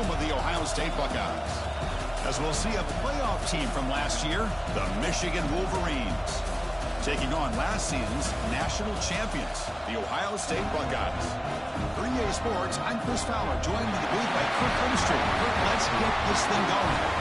home of the Ohio State Buckeyes. As we'll see a playoff team from last year, the Michigan Wolverines, taking on last season's national champions, the Ohio State Buckeyes. For EA Sports, I'm Chris Fowler, joined in the booth by Kirk Holmstrom. Kirk, let's get this thing going.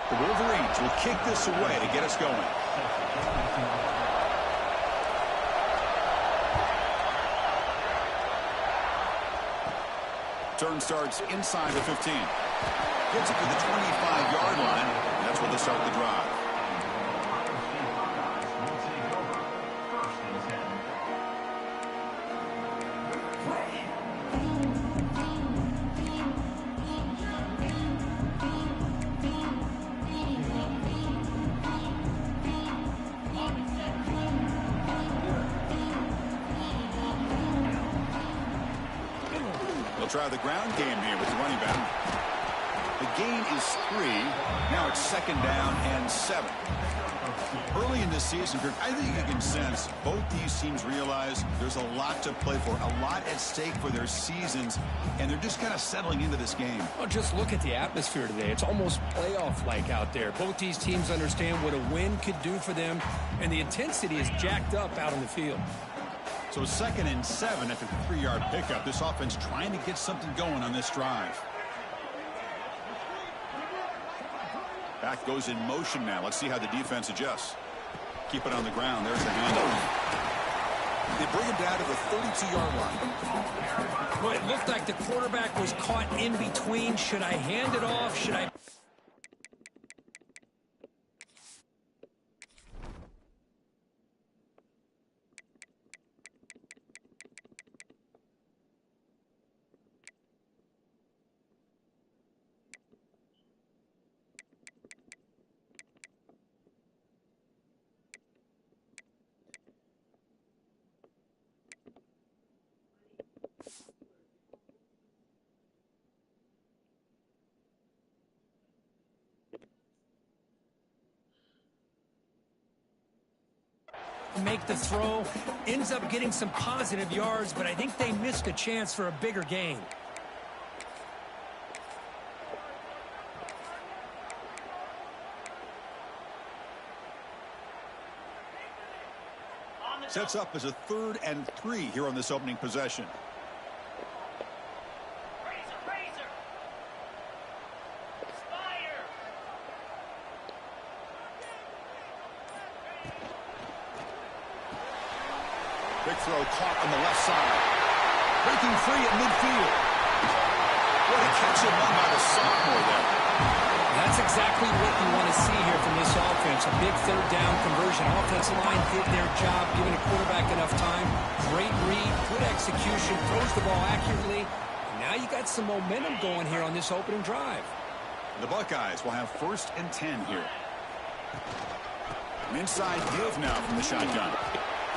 The Wolverines will kick this away to get us going. Turn starts inside the 15. Gets it to the 25-yard line. That's where they start the drive. Try the ground game here with the running back. The gain is 3. Now it's 2nd down and 7. Early in this season, Kirk, I think you can sense both these teams realize there's a lot to play for, a lot at stake for their seasons, and they're just kind of settling into this game. Well, just look at the atmosphere today. It's almost playoff-like out there. Both these teams understand what a win could do for them, and the intensity is jacked up out on the field. So 2nd and 7 after the 3-yard pickup. This offense trying to get something going on this drive. Back goes in motion now. Let's see how the defense adjusts. Keep it on the ground. There's the handoff. They bring him down to the 32-yard line. Well, it looked like the quarterback was caught in between. Should I hand it off? Should I... make the throw, ends up getting some positive yards, but I think they missed a chance for a bigger gain. Sets up as a 3rd and 3 here on this opening possession. Big throw caught on the left side. Breaking free at midfield. What a catch and run by the sophomore there. That's exactly what you want to see here from this offense. A big 3rd down conversion. Offensive line did their job, giving a quarterback enough time. Great read, good execution, throws the ball accurately. And now you got some momentum going here on this opening drive. The Buckeyes will have 1st and 10 here. An inside give now from the shotgun.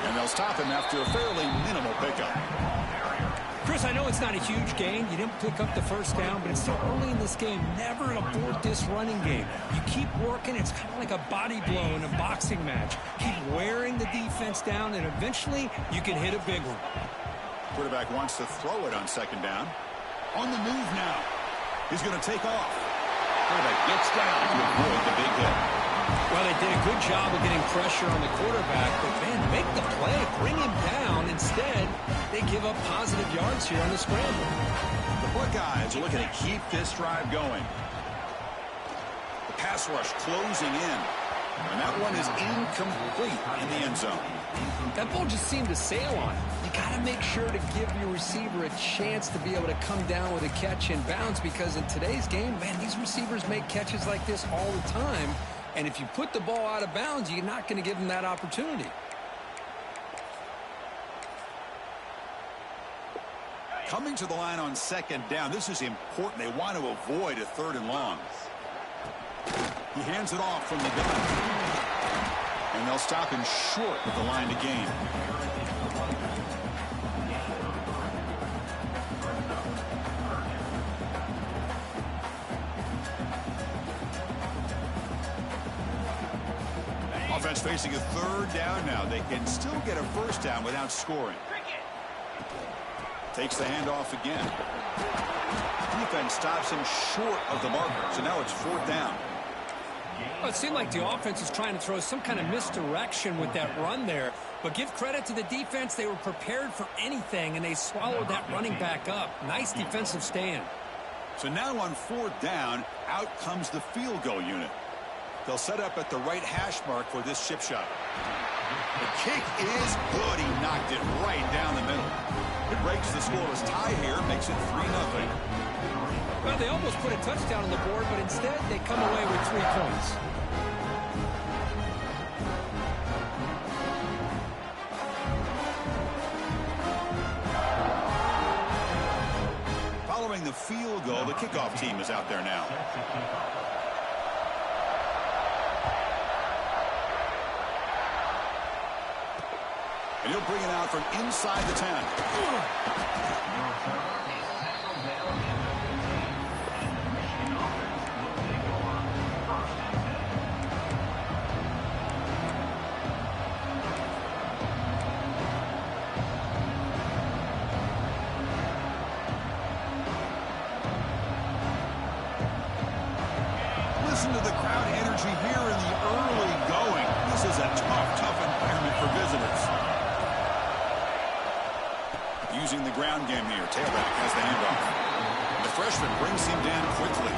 And they'll stop him after a fairly minimal pickup. Chris, I know it's not a huge gain. You didn't pick up the 1st down, but it's still early in this game. Never abort this running game. You keep working. It's kind of like a body blow in a boxing match. Keep wearing the defense down, and eventually you can hit a big one. Quarterback wants to throw it on 2nd down. On the move now. He's going to take off. Quarterback gets down to avoid the big hit. Well, they did a good job of getting pressure on the quarterback, but, man, make the play, bring him down. Instead, they give up positive yards here on the scramble. The Buckeyes are looking to keep this drive going. The pass rush closing in. And that one is incomplete in the end zone. That ball just seemed to sail on it. You got to make sure to give your receiver a chance to be able to come down with a catch in bounds, because in today's game, man, these receivers make catches like this all the time. And if you put the ball out of bounds, you're not going to give them that opportunity. Coming to the line on second down. This is important. They want to avoid a 3rd and long. He hands it off from the gun. And they'll stop him short of the line to gain. Offense facing a 3rd down now. They can still get a 1st down without scoring. Takes the handoff again. Defense stops him short of the marker. So now it's 4th down. Well, it seemed like the offense is trying to throw some kind of misdirection with that run there. But give credit to the defense. They were prepared for anything, and they swallowed that running back up. Nice defensive stand. So now on 4th down, out comes the field goal unit. They'll set up at the right hash mark for this chip shot. The kick is good. He knocked it right down the middle. It breaks the scoreless tie here, makes it 3-0. Well, they almost put a touchdown on the board, but instead they come away with 3 points. Following the field goal, the kickoff team is out there now. And he'll bring it out from inside the 10. Listen to the crowd energy here in the early going. This is a tough environment for visitors. Using the ground game here. Tailback has the handoff. The freshman brings him down quickly.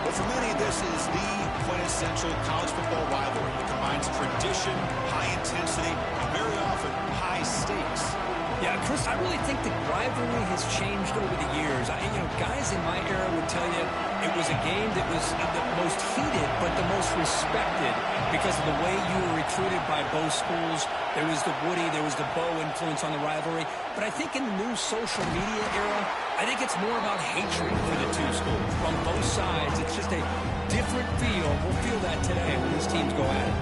But for many, this is the quintessential college football rivalry. It combines tradition, high intensity, and very often high stakes. Yeah, Chris, I really think the rivalry has changed over the years. Guys in my era would tell you it was a game that was the most heated but the most respected because of the way you were recruited by both schools. There was the Woody, there was the Bo influence on the rivalry. But I think in the new social media era, I think it's more about hatred for the two schools. From both sides, it's just a different feel. We'll feel that today when these teams go at it.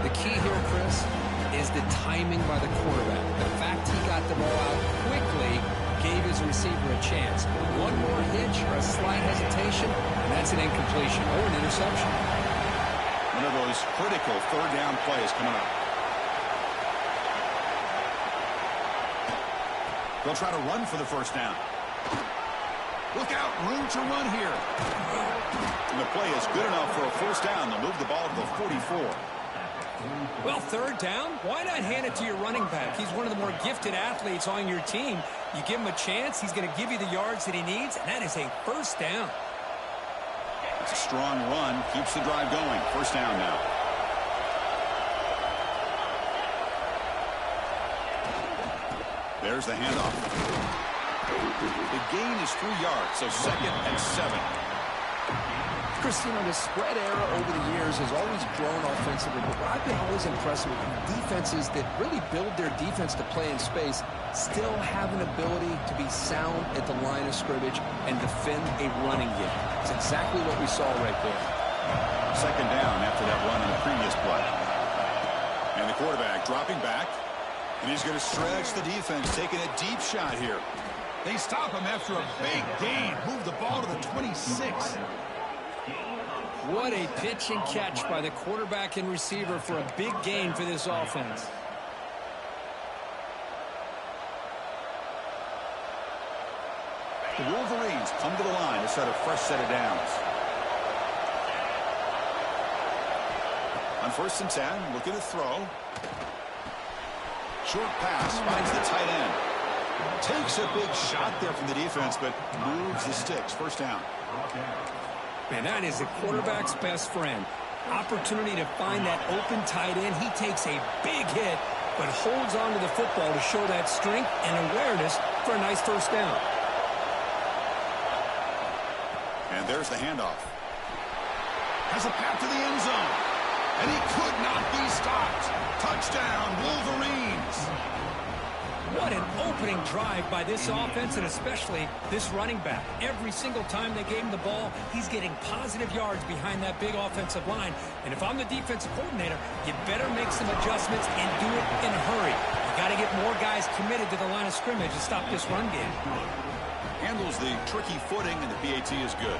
The key here, Chris, is the timing by the quarterback. The fact he got the ball out quickly gave his receiver a chance. One more hitch or a slight hesitation, and that's an incompletion or an interception. One of those critical 3rd down plays coming up. They'll try to run for the 1st down. Look out, room to run here. And the play is good enough for a 1st down. They'll move the ball to the 44. Well, 3rd down, why not hand it to your running back? He's one of the more gifted athletes on your team. You give him a chance, he's going to give you the yards that he needs, and that is a 1st down. It's a strong run, keeps the drive going. 1st down now. There's the handoff. The gain is 3 yards, so 2nd and 7. Chris, the spread era over the years has always grown offensively, but what I've been always impressed with defenses that really build their defense to play in space still have an ability to be sound at the line of scrimmage and defend a running game. It's exactly what we saw right there. 2nd down after that run on the previous play. And the quarterback dropping back, and he's going to stretch the defense, taking a deep shot here. They stop him after a big gain. Move the ball to the 26. What a pitch and catch by the quarterback and receiver for a big gain for this offense. The Wolverines come to the line to set a fresh set of downs. On 1st and 10, looking to throw. Short pass finds the tight end. Takes a big shot there from the defense, but moves the sticks. 1st down. Man, that is a quarterback's best friend. Opportunity to find that open tight end. He takes a big hit, but holds on to the football to show that strength and awareness for a nice 1st down. And there's the handoff. Has a path to the end zone. And he could not be stopped. Touchdown, Wolverines. What an opening drive by this offense, and especially this running back. Every single time they gave him the ball, he's getting positive yards behind that big offensive line. And if I'm the defensive coordinator, you better make some adjustments and do it in a hurry. You got to get more guys committed to the line of scrimmage to stop this run game. Handles the tricky footing, and the PAT is good.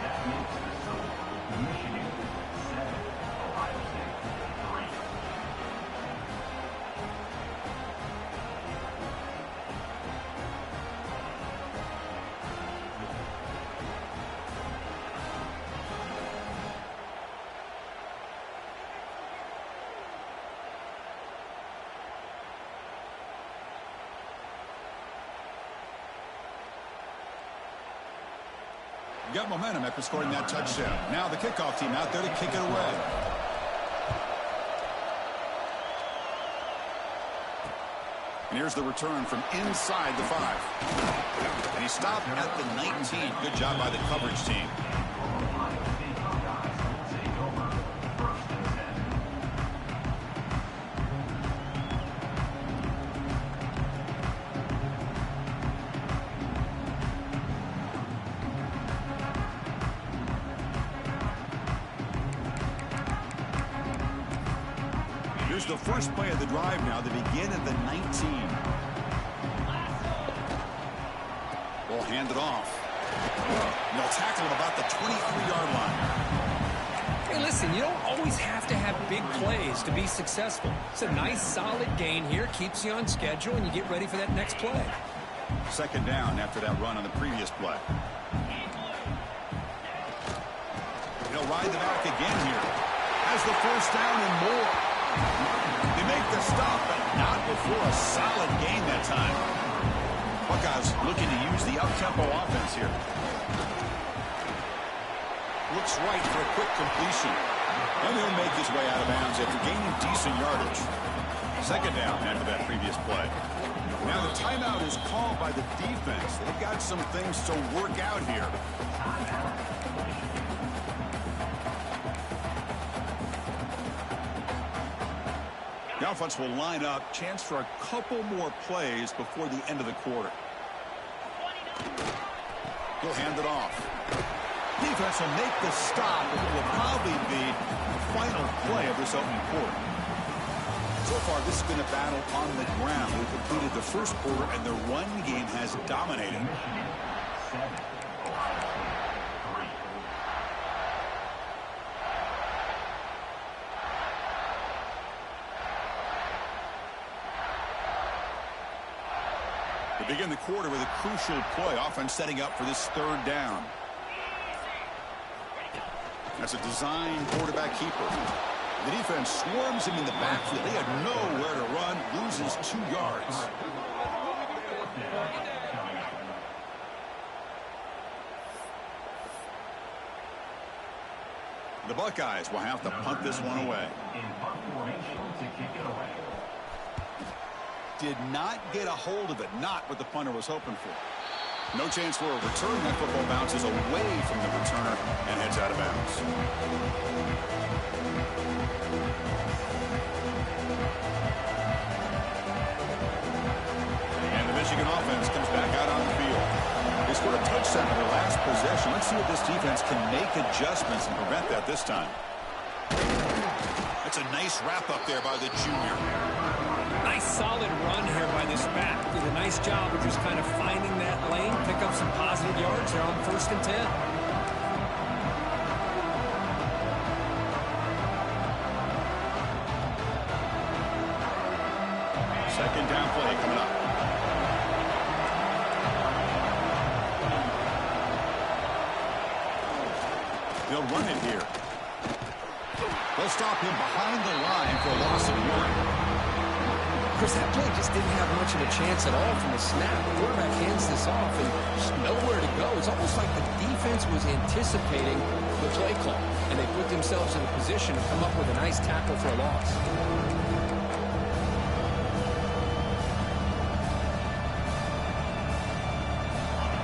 Got momentum after scoring that touchdown. Now the kickoff team out there to kick it away. And here's the return from inside the 5. And he stopped at the 19. Good job by the coverage team. Here's the first play of the drive now. They begin at the 19. Ball handed off. And they'll tackle him about the 23-yard line. Hey, listen, you don't always have to have big plays to be successful. It's a nice, solid gain here. Keeps you on schedule, and you get ready for that next play. Second down after that run on the previous play. They'll ride the back again here. Has the first down and more. They make the stop, but not before a solid gain that time. Buckeyes looking to use the up-tempo offense here. Looks right for a quick completion. And he'll make his way out of bounds after gaining decent yardage. Second down after that previous play. Now the timeout is called by the defense. They've got some things to work out here. The offense will line up. Chance for a couple more plays before the end of the quarter. He'll hand it off. Defense will make the stop, and it will probably be the final play of this opening quarter. So far, this has been a battle on the ground. We completed the first quarter, and the run game has dominated. They begin the quarter with a crucial play. Offense setting up for this third down. That's a design quarterback keeper. The defense swarms him in the backfield. They had nowhere to run. Loses 2 yards. The Buckeyes will have to punt this one away. Did not get a hold of it. Not what the punter was hoping for. No chance for a return. That football bounces away from the returner and heads out of bounds. And the Michigan offense comes back out on the field. They scored a touchdown in their last possession. Let's see if this defense can make adjustments and prevent that this time. That's a nice wrap up there by the junior. Nice solid run here by this back. Did a nice job of just kind of finding that lane, pick up some positive yards there on 1st and 10. Second down play coming up. They'll run it here. They'll stop him behind the line for a loss of 1. Chris, that play just didn't have much of a chance at all from the snap. The quarterback hands this off and just nowhere to go. It's almost like the defense was anticipating the play call, and they put themselves in a position to come up with a nice tackle for a loss.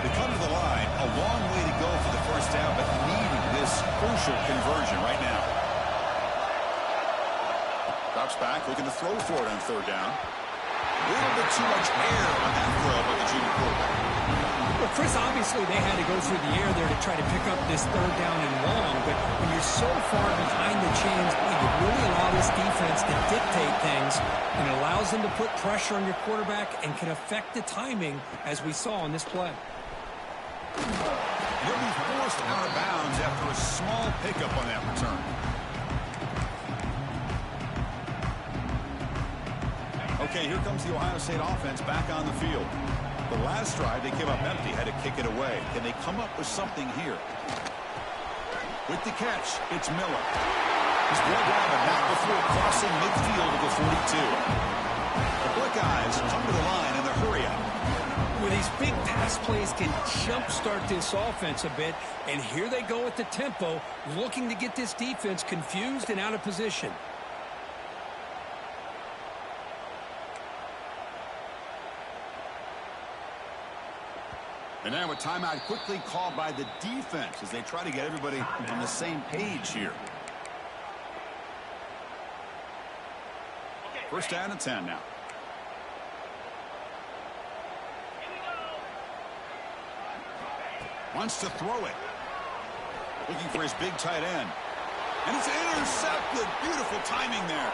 They come to the line, a long way to go for the first down, but needing this crucial conversion right now. Drops back, looking to throw for it on 3rd down. little bit too much air on that throw by the junior quarterback. Well, Chris, obviously they had to go through the air there to try to pick up this third down and long, but when you're so far behind the chains, you really allow this defense to dictate things, and it allows them to put pressure on your quarterback and can affect the timing, as we saw on this play. He'll be forced out of bounds after a small pickup on that return. Okay, here comes the Ohio State offense back on the field. The last drive, they came up empty, had to kick it away. Can they come up with something here? With the catch, it's Miller. He's brought down but not before crossing midfield of the 42. The Buckeyes come to the line in the hurry-up. Where these big pass plays can jumpstart this offense a bit, and here they go at the tempo, looking to get this defense confused and out of position. And now a timeout quickly called by the defense as they try to get everybody on the same page here. First down and 10 now. Wants to throw it. Looking for his big tight end. And it's intercepted. Beautiful timing there.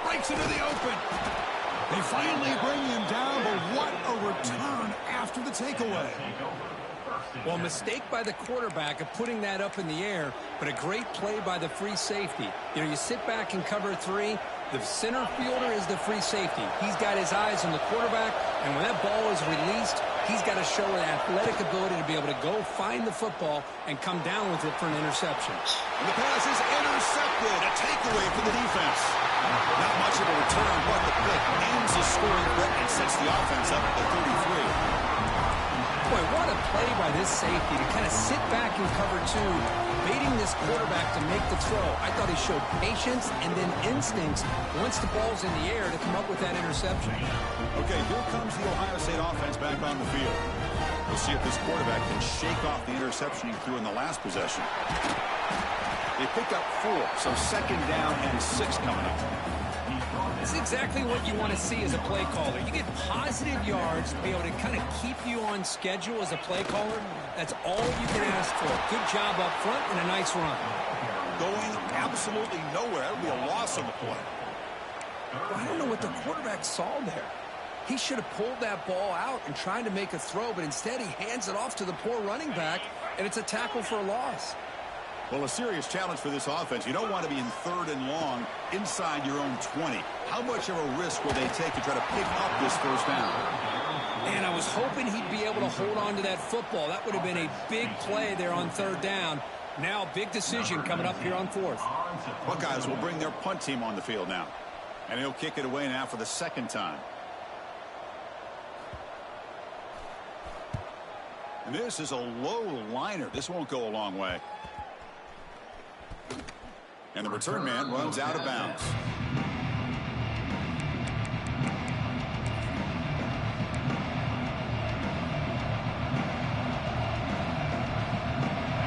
Breaks into the open. They finally bring him down, but what a return after the takeaway. Well, mistake by the quarterback of putting that up in the air, but a great play by the free safety. You know, you sit back and cover three. The center fielder is the free safety. He's got his eyes on the quarterback, and when that ball is released, he's got to show an athletic ability to be able to go find the football and come down with it for an interception. And the pass is intercepted. A takeaway for the defense. Not much of a return, but the pick ends the scoring threat and sets the offense up at the 33. Boy, what a play by this safety to kind of sit back and cover two, baiting this quarterback to make the throw. I thought he showed patience and then instincts once the ball's in the air to come up with that interception. Okay, here comes the Ohio State offense back on the field. We'll see if this quarterback can shake off the interception he threw in the last possession. They picked up 4, so second down and 6 coming up. This is exactly what you want to see as a play caller. You get positive yards to be able to kind of keep you on schedule as a play caller. That's all you can ask for. Good job up front and a nice run. Going absolutely nowhere. That would be a loss on the play. I don't know what the quarterback saw there. He should have pulled that ball out and tried to make a throw, but instead he hands it off to the poor running back, and it's a tackle for a loss. Well, a serious challenge for this offense. You don't want to be in third and long inside your own 20. How much of a risk will they take to try to pick up this first down? And I was hoping he'd be able to hold on to that football. That would have been a big play there on third down. Now a big decision coming up here on fourth. Buckeyes will bring their punt team on the field now. And he'll kick it away now for the second time. And this is a low liner. This won't go a long way. And the return man runs out of bounds.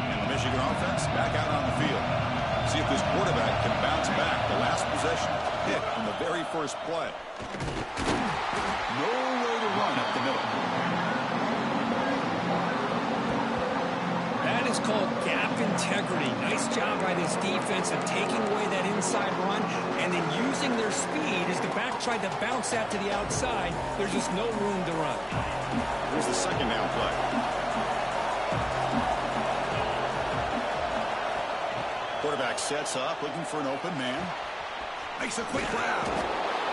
And the Michigan offense back out on the field. See if this quarterback can bounce back. The last possession hit on the very first play. No way to run up the middle. That is called gap integrity. Nice job by this defense of taking away that inside run and then using their speed as the back tried to bounce that to the outside. There's just no room to run. Here's the second down play. Quarterback sets up, looking for an open man. Makes a quick grab.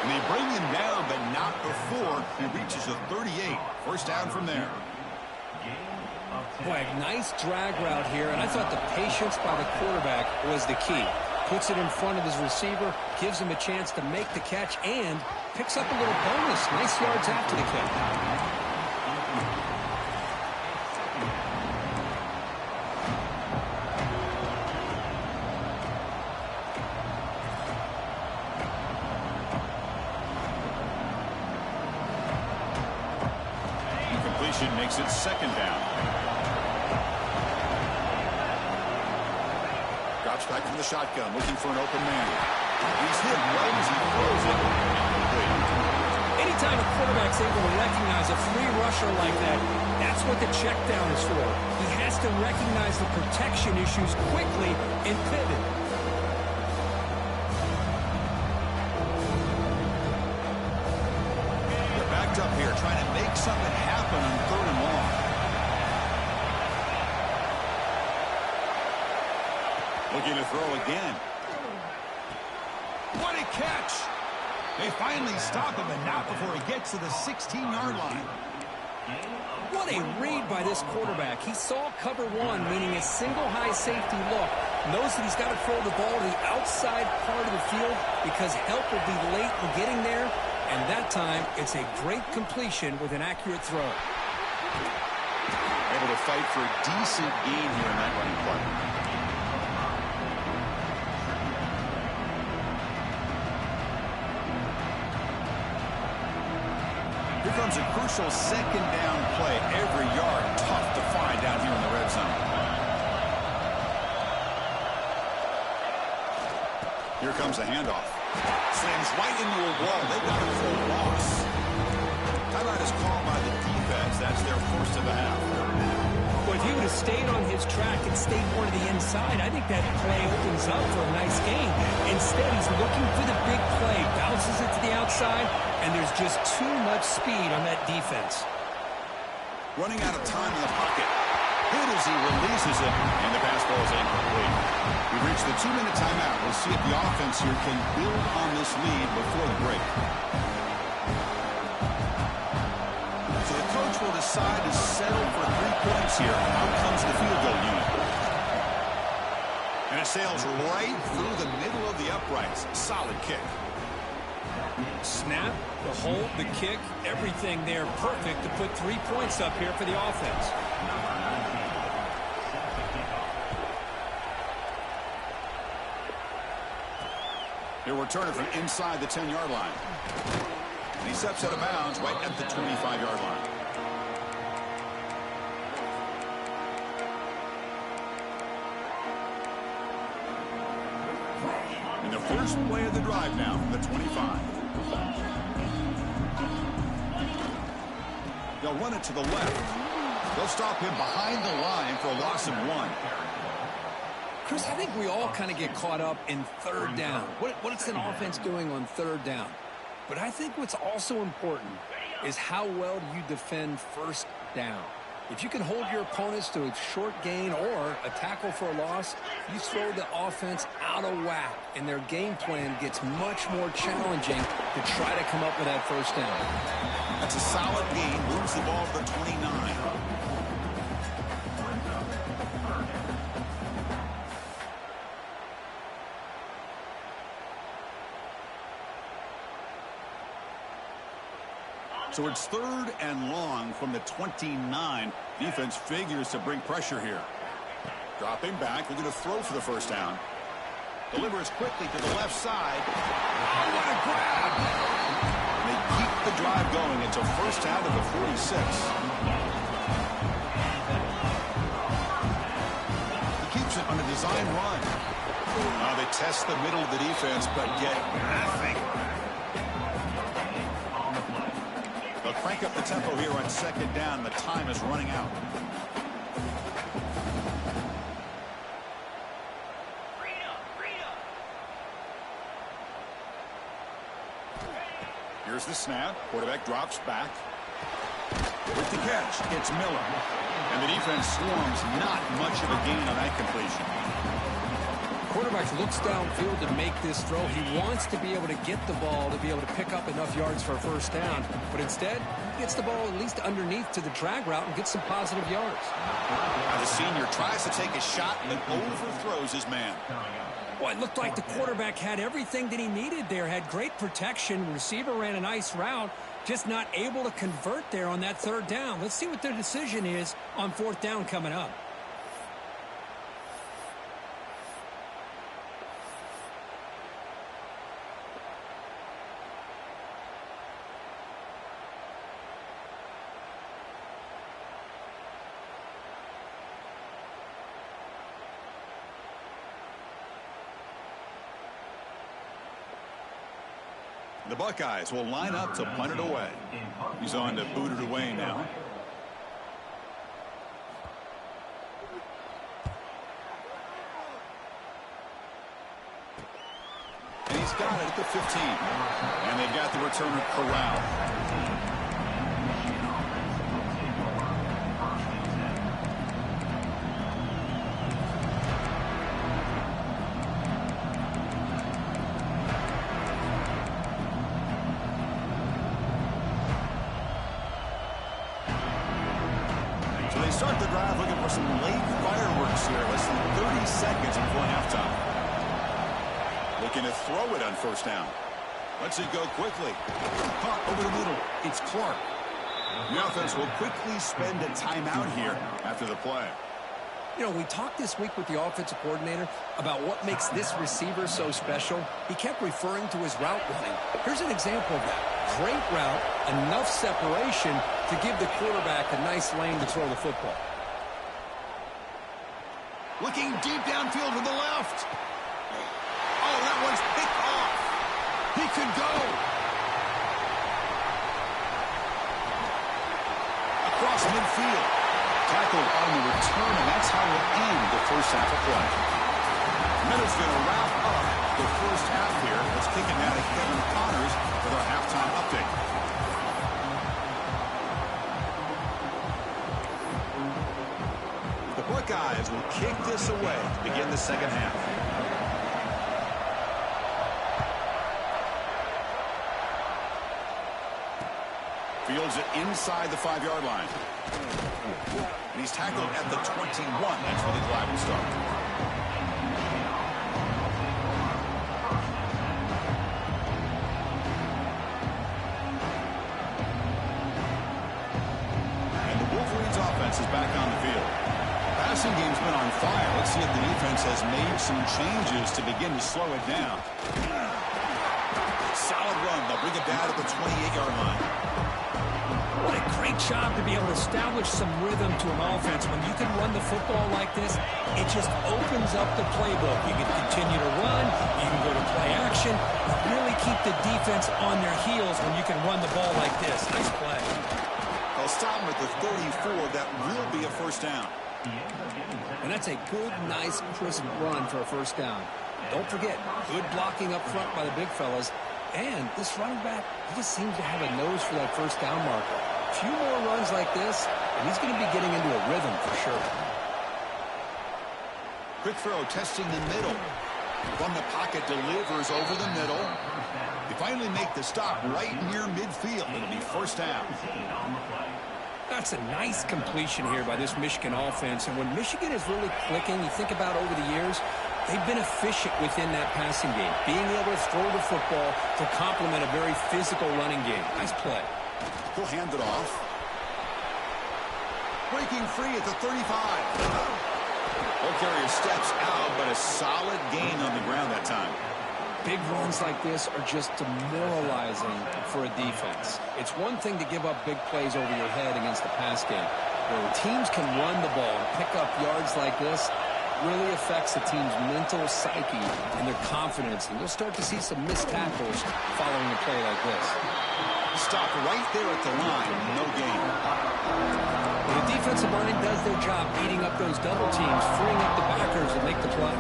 And they bring him down, but not before he reaches the 38. First down from there. Boy, a nice drag route here, and I thought the patience by the quarterback was the key. Puts it in front of his receiver, gives him a chance to make the catch, and picks up a little bonus. Nice yards after the catch. Makes it second down. Drops back from the shotgun, looking for an open man. He's hit right as he throws it. Anytime a quarterback's able to recognize a free rusher like that, that's what the check down is for. He has to recognize the protection issues quickly and pivot. They're backed up here trying to make something happen on 3rd and long. Looking to throw again. What a catch! They finally stop him, and not before he gets to the 16-yard line. What a read by this quarterback. He saw cover one, meaning a single high safety look. Knows that he's got to throw the ball to the outside part of the field because help will be late in getting there. And that time, it's a great completion with an accurate throw. Able to fight for a decent gain here in that running play. Here comes a crucial 2nd down play. Every yard tough to find down here in the red zone. Here comes the handoff. Slams right into a wall. They've got it for a loss. Timeout is called by the defense. That's their first of the half. Well, if he would have stayed on his track and stayed more to the inside, I think that play opens up for a nice game. Instead, he's looking for the big play, bounces it to the outside, and there's just too much speed on that defense. Running out of time in the pocket. Hit as he releases it, and the pass ball is incomplete. We've reached the 2-minute timeout. We'll see if the offense here can build on this lead before the break. So the coach will decide to settle for 3 points here. Out comes the field goal unit. And it sails right through the middle of the uprights. Solid kick. Snap, the hold, the kick, everything there perfect to put 3 points up here for the offense. He'll return it from inside the 10-yard line. And he steps out of bounds right at the 25-yard line. And the first play of the drive now from the 25. They'll run it to the left. They'll stop him behind the line for a loss of 1. Chris, I think we all kind of get caught up in 3rd down. What's an offense doing on 3rd down? But I think what's also important is how well do you defend 1st down. If you can hold your opponents to a short gain or a tackle for a loss, you throw the offense out of whack, and their game plan gets much more challenging to try to come up with that 1st down. That's a solid gain. Moves the ball to the 29. So it's 3rd and long from the 29. Defense figures to bring pressure here. Dropping back. They're going to throw for the 1st down. Delivers quickly to the left side. Oh, what a grab! And they keep the drive going. It's a 1st down to the 46. He keeps it on a design run. They test the middle of the defense, but get nothing. They'll crank up the tempo here on 2nd down. The time is running out. Here's the snap. Quarterback drops back. With the catch, it's Miller. And the defense swarms. Not much of a gain on that completion. Quarterback looks downfield to make this throw. He wants to be able to get the ball to be able to pick up enough yards for a 1st down. But instead, he gets the ball at least underneath to the drag route and gets some positive yards. Now the senior tries to take a shot and overthrows his man. Well, it looked like the quarterback had everything that he needed there. Had great protection. Receiver ran a nice route. Just not able to convert there on that 3rd down. Let's see what their decision is on 4th down coming up. The Buckeyes will line up to punt it away. He's on to boot it away now. And he's got it at the 15. And they've got the returner corralled. They start the drive looking for some late fireworks here. Less than 30 seconds before halftime. Looking to throw it on first down. Lets it go quickly. Caught over the middle. It's Clark. The offense will quickly spend a timeout here after the play. You know, we talked this week with the offensive coordinator about what makes this receiver so special. He kept referring to his route running. Here's an example of that. Great route, enough separation to give the quarterback a nice lane to throw the football. Looking deep downfield to the left. Oh, that one's picked off. He could go. Across midfield. Tackle on the return, and that's how we'll end the first half of play. Minutes going to wrap up the first half here. Let's kick it now to Kevin Connors with our halftime update. The Buckeyes will kick this away to begin the second half. Fields it inside the 5-yard line. And he's tackled at the 21. That's where the drive will start. And the Wolverines offense is back on the field. Passing game's been on fire. Let's see if the defense has made some changes to begin to slow it down. Solid run. They'll bring it down to the 28-yard line. What a great job to be able to establish some rhythm to an offense. When you can run the football like this, it just opens up the playbook. You can continue to run, you can go to play action, really keep the defense on their heels when you can run the ball like this. Nice play. They'll stop him at the 34. That will be a first down. And that's a good, nice, crisp run for a first down. Don't forget, good blocking up front by the big fellas. And this running back, he just seems to have a nose for that first down marker. A few more runs like this, and he's going to be getting into a rhythm for sure. Quick throw, testing the middle. From the pocket, delivers over the middle. They finally make the stop right near midfield. It'll be first down. That's a nice completion here by this Michigan offense. And when Michigan is really clicking, you think about over the years, they've been efficient within that passing game, being able to throw the football to complement a very physical running game. Nice play. He'll hand it off. Breaking free at the 35. Ball carrier steps out, but a solid gain on the ground that time. Big runs like this are just demoralizing for a defense. It's one thing to give up big plays over your head against the pass game. Where teams can run the ball and pick up yards like this, really affects the team's mental psyche and their confidence. And you'll start to see some missed tackles following a play like this. Stop right there at the line. No gain. Well, the defensive line does their job eating up those double teams, freeing up the backers to make the play.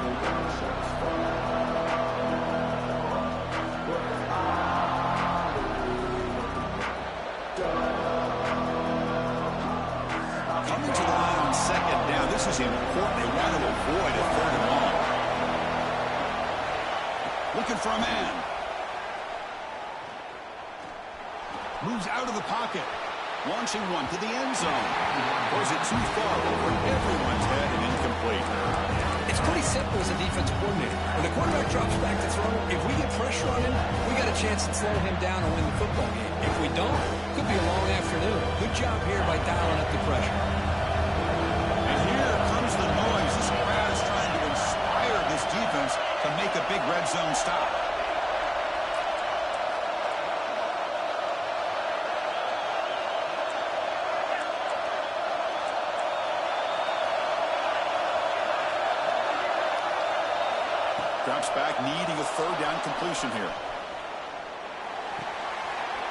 Coming to the line on second down. This is important. They want to avoid a third and long. Looking for a man. Moves out of the pocket. Launching one to the end zone. Throws it too far over everyone's head and incomplete. It's pretty simple as a defensive coordinator. When the quarterback drops back to throw, if we get pressure on him, we got a chance to slow him down and win the football game. If we don't, it could be a long afternoon. Good job here by dialing up the pressure. And here comes the noise. This crowd is trying to inspire this defense to make a big red zone stop. Drops back, needing a third down completion here.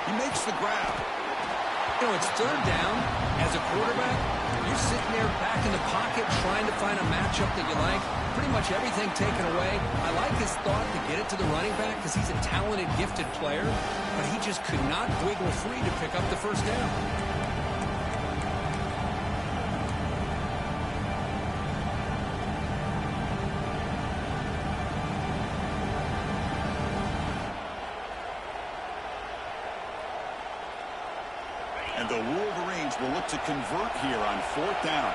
He makes the grab. You know, it's third down. As a quarterback, you're sitting there back in the pocket trying to find a matchup that you like. Pretty much everything taken away. I like his thought to get it to the running back because he's a talented, gifted player, but he just could not wiggle free to pick up the first down. And the Wolverines will look to convert here on fourth down.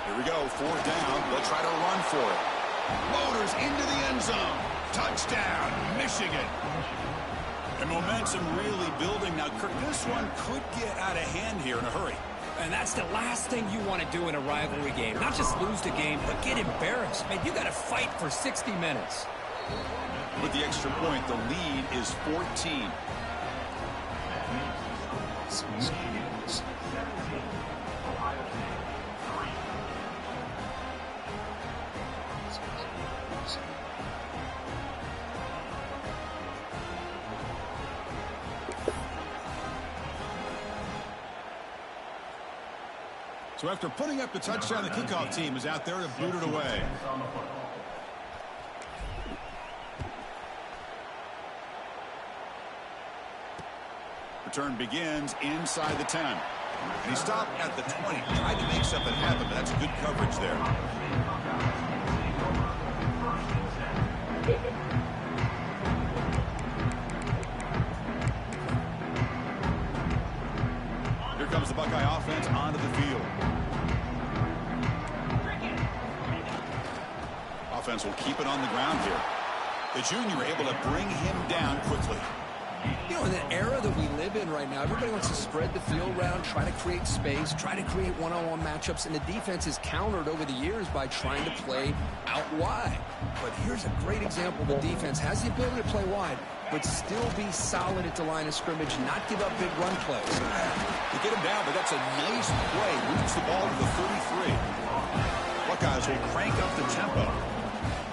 Here we go, fourth down. They'll try to run for it. Motors into the end zone. Touchdown, Michigan. And momentum really building. Now, Kirk, this one could get out of hand here in a hurry. And that's the last thing you want to do in a rivalry game. Not just lose the game, but get embarrassed. Man, you got to fight for 60 minutes. With the extra point, the lead is 14. So after putting up the touchdown, the kickoff team is out there to boot it away. Return begins inside the 10. And he stopped at the 20. Tried to make something happen, but that's good coverage there. Here comes the Buckeye offense onto the field. Offense will keep it on the ground here. The junior able to bring him down quickly. You know, in the era that we live in right now, everybody wants to spread the field around, try to create space, try to create one-on-one matchups, and the defense is countered over the years by trying to play out wide. But here's a great example. The defense has the ability to play wide, but still be solid at the line of scrimmage and not give up big run plays. They get him down, but that's a nice play. Moves the ball to the 33. Buckeyes will crank up the tempo.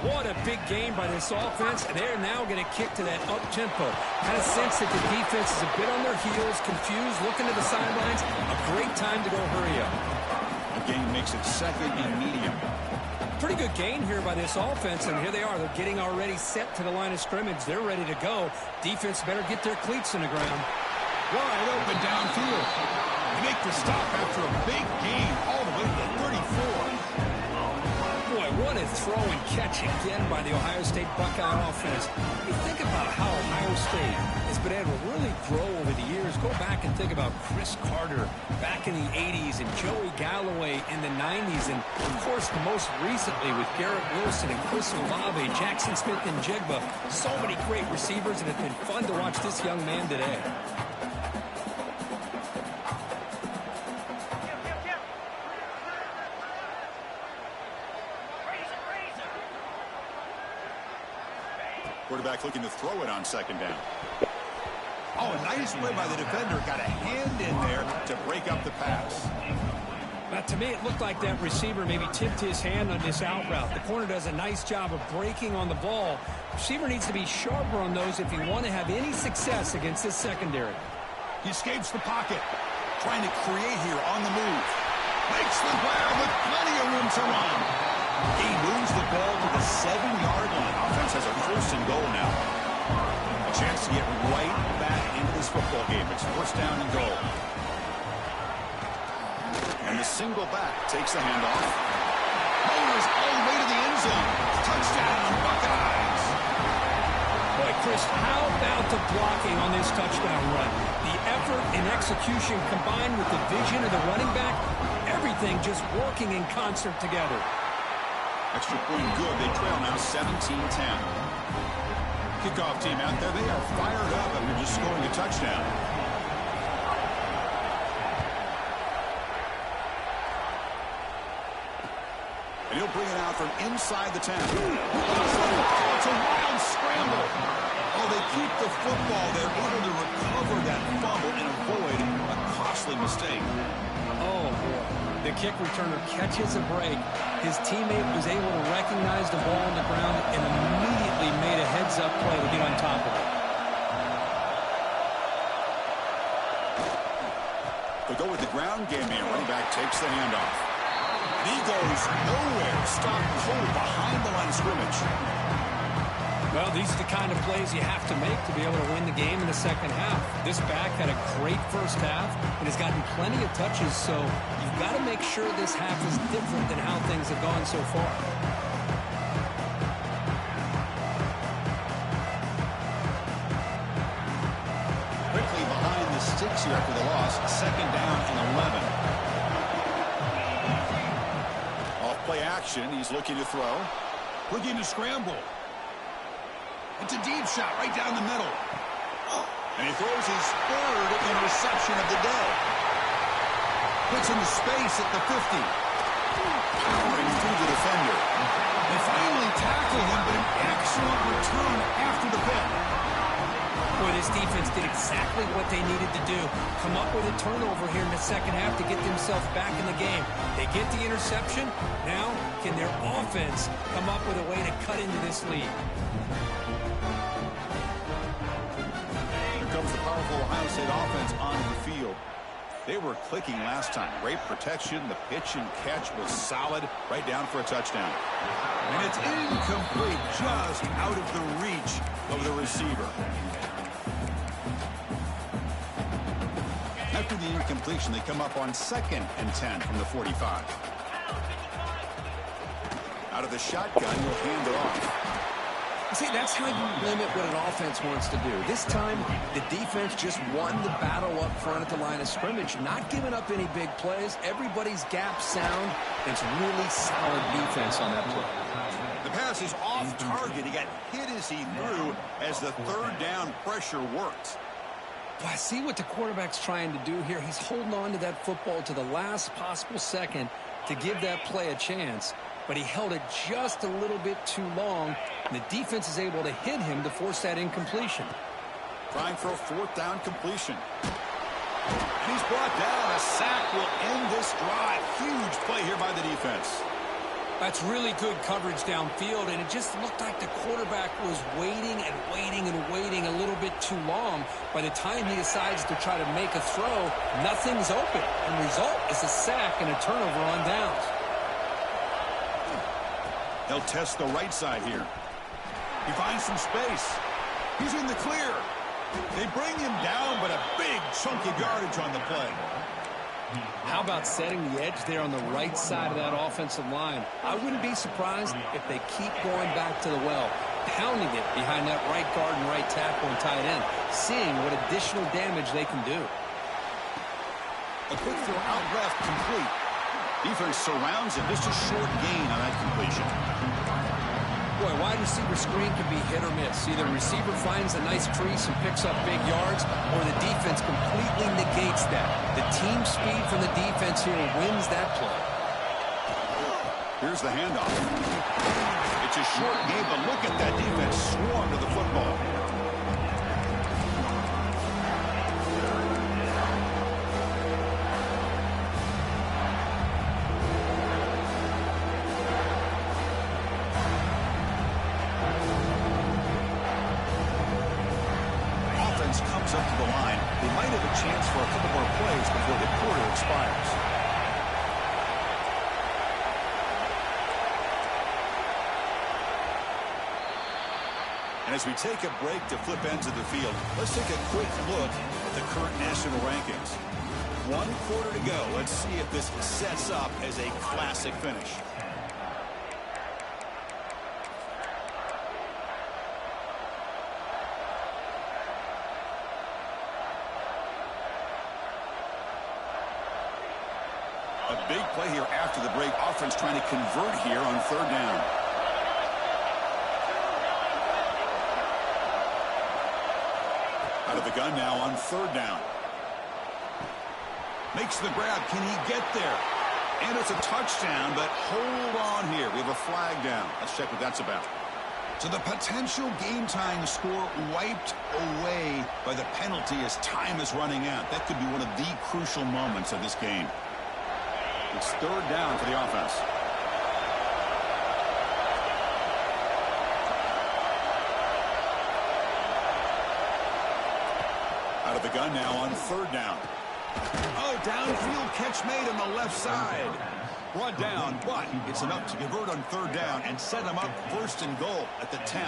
What a big game by this offense. They're now going to kick to that up-tempo. Kind of sense that the defense is a bit on their heels, confused, looking to the sidelines. A great time to go hurry up. The game makes it second and medium. Pretty good gain here by this offense, and here they are. They're getting already set to the line of scrimmage. They're ready to go. Defense better get their cleats in the ground. Wide open downfield. They make the stop after a big gain all the way to the 34. Boy, what a throw and catch again by the Ohio State Buckeye offense. You think about how Ohio State has been able to really grow over the years. Go back and think about Chris Carter back in the 80s and Joey Galloway in the 90s. And, of course, most recently with Garrett Wilson and Chris Olave, Jackson Smith and Jigba. So many great receivers, and it's been fun to watch this young man today. Quarterback looking to throw it on second down. Oh, a nice play by the defender. Got a hand in there to break up the pass. Now, to me, it looked like that receiver maybe tipped his hand on this out route. The corner does a nice job of breaking on the ball. Receiver needs to be sharper on those if you want to have any success against this secondary. He escapes the pocket. Trying to create here on the move. Makes the grab with plenty of room to run. He moves the ball to the 7-yard line. Offense has a first and goal now. A chance to get right back into this football game. It's first down and goal. And the single back takes the handoff. Motors all the way to the end zone. Touchdown, Buckeyes. Boy, Chris, how about the blocking on this touchdown run? The effort and execution combined with the vision of the running back, everything just working in concert together. Extra point good. They trail now 17-10. Kickoff team out there. They are fired up after just scoring a touchdown. And he'll bring it out from inside the 10. It's a wild scramble. Oh, they keep the football. They're able to recover that fumble and avoid a costly mistake. Oh, boy. The kick returner catches a break. His teammate was able to recognize the ball on the ground and immediately made a heads-up play to get on top of it. They'll go with the ground game here. Running back takes the handoff. And he goes nowhere. Stopped cold behind the line of scrimmage. Well, these are the kind of plays you have to make to be able to win the game in the second half. This back had a great first half and has gotten plenty of touches, so you've got to make sure this half is different than how things have gone so far. Quickly behind the sticks here after the loss. Second down and 11. Off play action. He's looking to throw. Looking to scramble. It's a deep shot right down the middle. And he throws his third interception of the day. Puts into space at the 50. Powering through the defender. They finally tackle him, but an excellent return after the pick. Boy, this defense did exactly what they needed to do. Come up with a turnover here in the second half to get themselves back in the game. They get the interception. Now, can their offense come up with a way to cut into this lead? Here comes the powerful Ohio State offense onto the field. They were clicking last time. Great protection. The pitch and catch was solid. Right down for a touchdown. And it's incomplete, just out of the reach of the receiver. After the incompletion, they come up on 2nd and 10 from the 45. Out of the shotgun, he'll hand it off. See, that's how you limit what an offense wants to do. This time, the defense just won the battle up front at the line of scrimmage, not giving up any big plays. Everybody's gap sound. It's really solid defense on that play. The pass is off target. He got hit as he threw as the third down pressure worked. Well, I see what the quarterback's trying to do here. He's holding on to that football to the last possible second to give that play a chance. But he held it just a little bit too long, and the defense is able to hit him to force that incompletion. Trying for a 4th down completion. And he's brought down. A sack will end this drive. Huge play here by the defense. That's really good coverage downfield, and it just looked like the quarterback was waiting and waiting and waiting a little bit too long. By the time he decides to try to make a throw, nothing's open. And the result is a sack and a turnover on downs. They'll test the right side here. He finds some space. He's in the clear. They bring him down, but a big chunk of yardage on the play. How about setting the edge there on the right side of that offensive line? I wouldn't be surprised if they keep going back to the well, pounding it behind that right guard and right tackle and tight end, seeing what additional damage they can do. A quick throw out left, complete. Defense surrounds him. Just a short gain on that completion. Boy, wide receiver screen can be hit or miss. Either receiver finds a nice crease and picks up big yards, or the defense completely negates that. The team speed from the defense here wins that play. Here's the handoff. It's a short game, but look at that defense swarm to the football. Comes up to the line. They might have a chance for a couple more plays before the quarter expires. And as we take a break to flip ends of the field, let's take a quick look at the current national rankings. 1 quarter to go. Let's see if this sets up as a classic finish. A big play here after the break. Offense trying to convert here on 3rd down. Out of the gun now on 3rd down. Makes the grab. Can he get there? And it's a touchdown, but hold on here. We have a flag down. Let's check what that's about. So the potential game-time score wiped away by the penalty as time is running out. That could be one of the crucial moments of this game. It's third down for the offense. Out of the gun now on third down. Oh, downfield catch made on the left side. Brought down, but it's enough to convert on third down and set them up first and goal at the 10.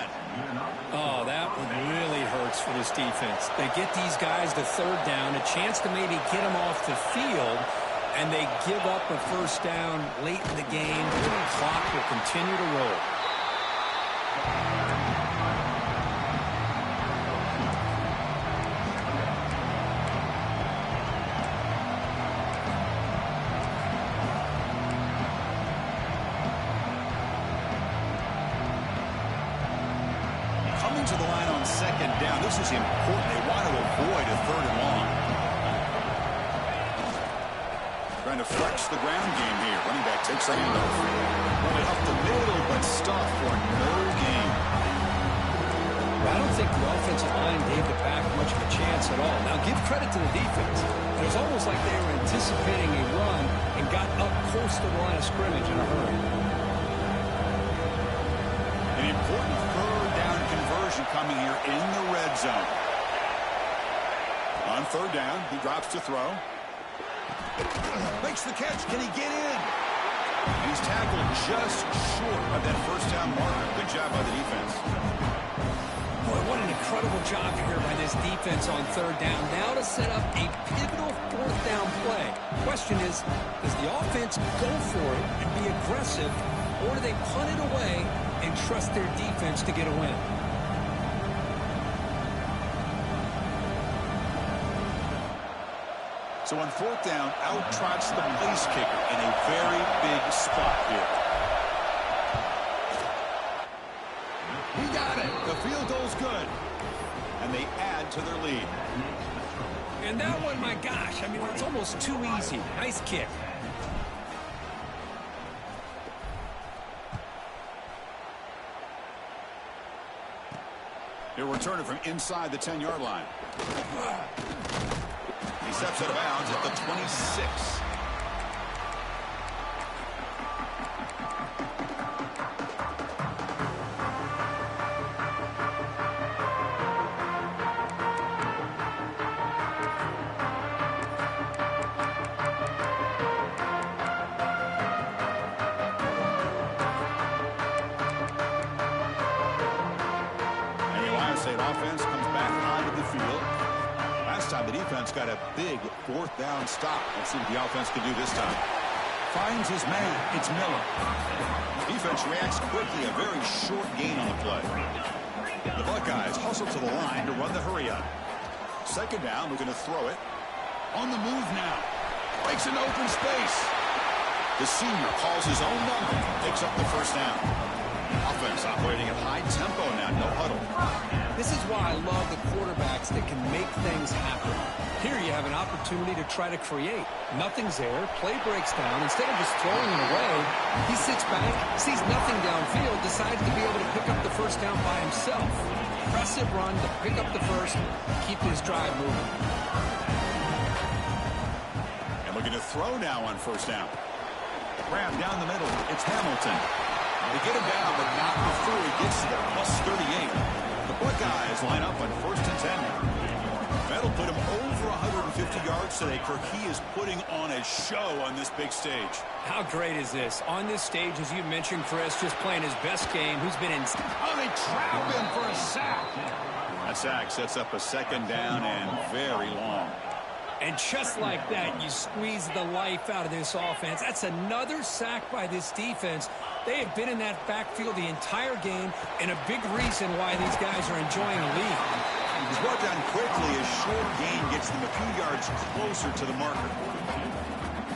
Oh, that one really hurts for this defense. They get these guys to third down, a chance to maybe get them off the field, and they give up a first down late in the game. The clock will continue to roll. To the line on second down. This is important. They want to avoid a third and long. Trying to flex the ground game here. Running back takes the handoff. Going up the middle, but stuff for no gain. I don't think the offensive line gave the back much of a chance at all. Now, give credit to the defense. It was almost like they were anticipating a run and got up close to the line of scrimmage in a hurry. An important third down conversion coming here in the red zone. On third down, he drops to throw. Makes the catch. Can he get in? And he's tackled just short of that first down marker. Good job by the defense. Boy, what an incredible job here by this defense on third down. Now to set up a pivotal fourth down play. Question is, does the offense go for it and be aggressive, or do they punt it away and trust their defense to get a win? So on fourth down, out trots the place kicker in a very big spot here. He got it. The field goal's good. And they add to their lead. And that one, my gosh, I mean, it's almost too easy. Nice kick. He'll return it from inside the 10-yard line. He steps out of bounds at the 26. Offense comes back onto the field. Last time the defense got a big fourth down stop. Let's see what the offense can do this time. Finds his man. It's Miller. Defense reacts quickly. A very short gain on the play. The Buckeyes hustle to the line to run the hurry up. Second down, looking to throw it. On the move now. Breaks an open space. The senior calls his own number. Picks up the first down. Offense operating at high tempo now. No huddle. This is why I love the quarterbacks that can make things happen. Here you have an opportunity to try to create. Nothing's there. Play breaks down. Instead of just throwing it away, he sits back, sees nothing downfield, decides to be able to pick up the first down by himself. Impressive run to pick up the first, keep his drive moving. And looking to throw now on first down. Grab down the middle. It's Hamilton. They get him down, but not before he gets to the plus 38. The Buckeyes line up on first and 10. That'll put him over 150 yards today. Kirk, he is putting on a show on this big stage. How great is this? On this stage, as you mentioned, Chris, just playing his best game. Who's been in... Oh, they trap him for a sack. That sack sets up a second down and very long. And just like that, you squeeze the life out of this offense. That's another sack by this defense. They have been in that backfield the entire game, and a big reason why these guys are enjoying a lead. He's brought down quickly. A short gain gets them a few yards closer to the marker.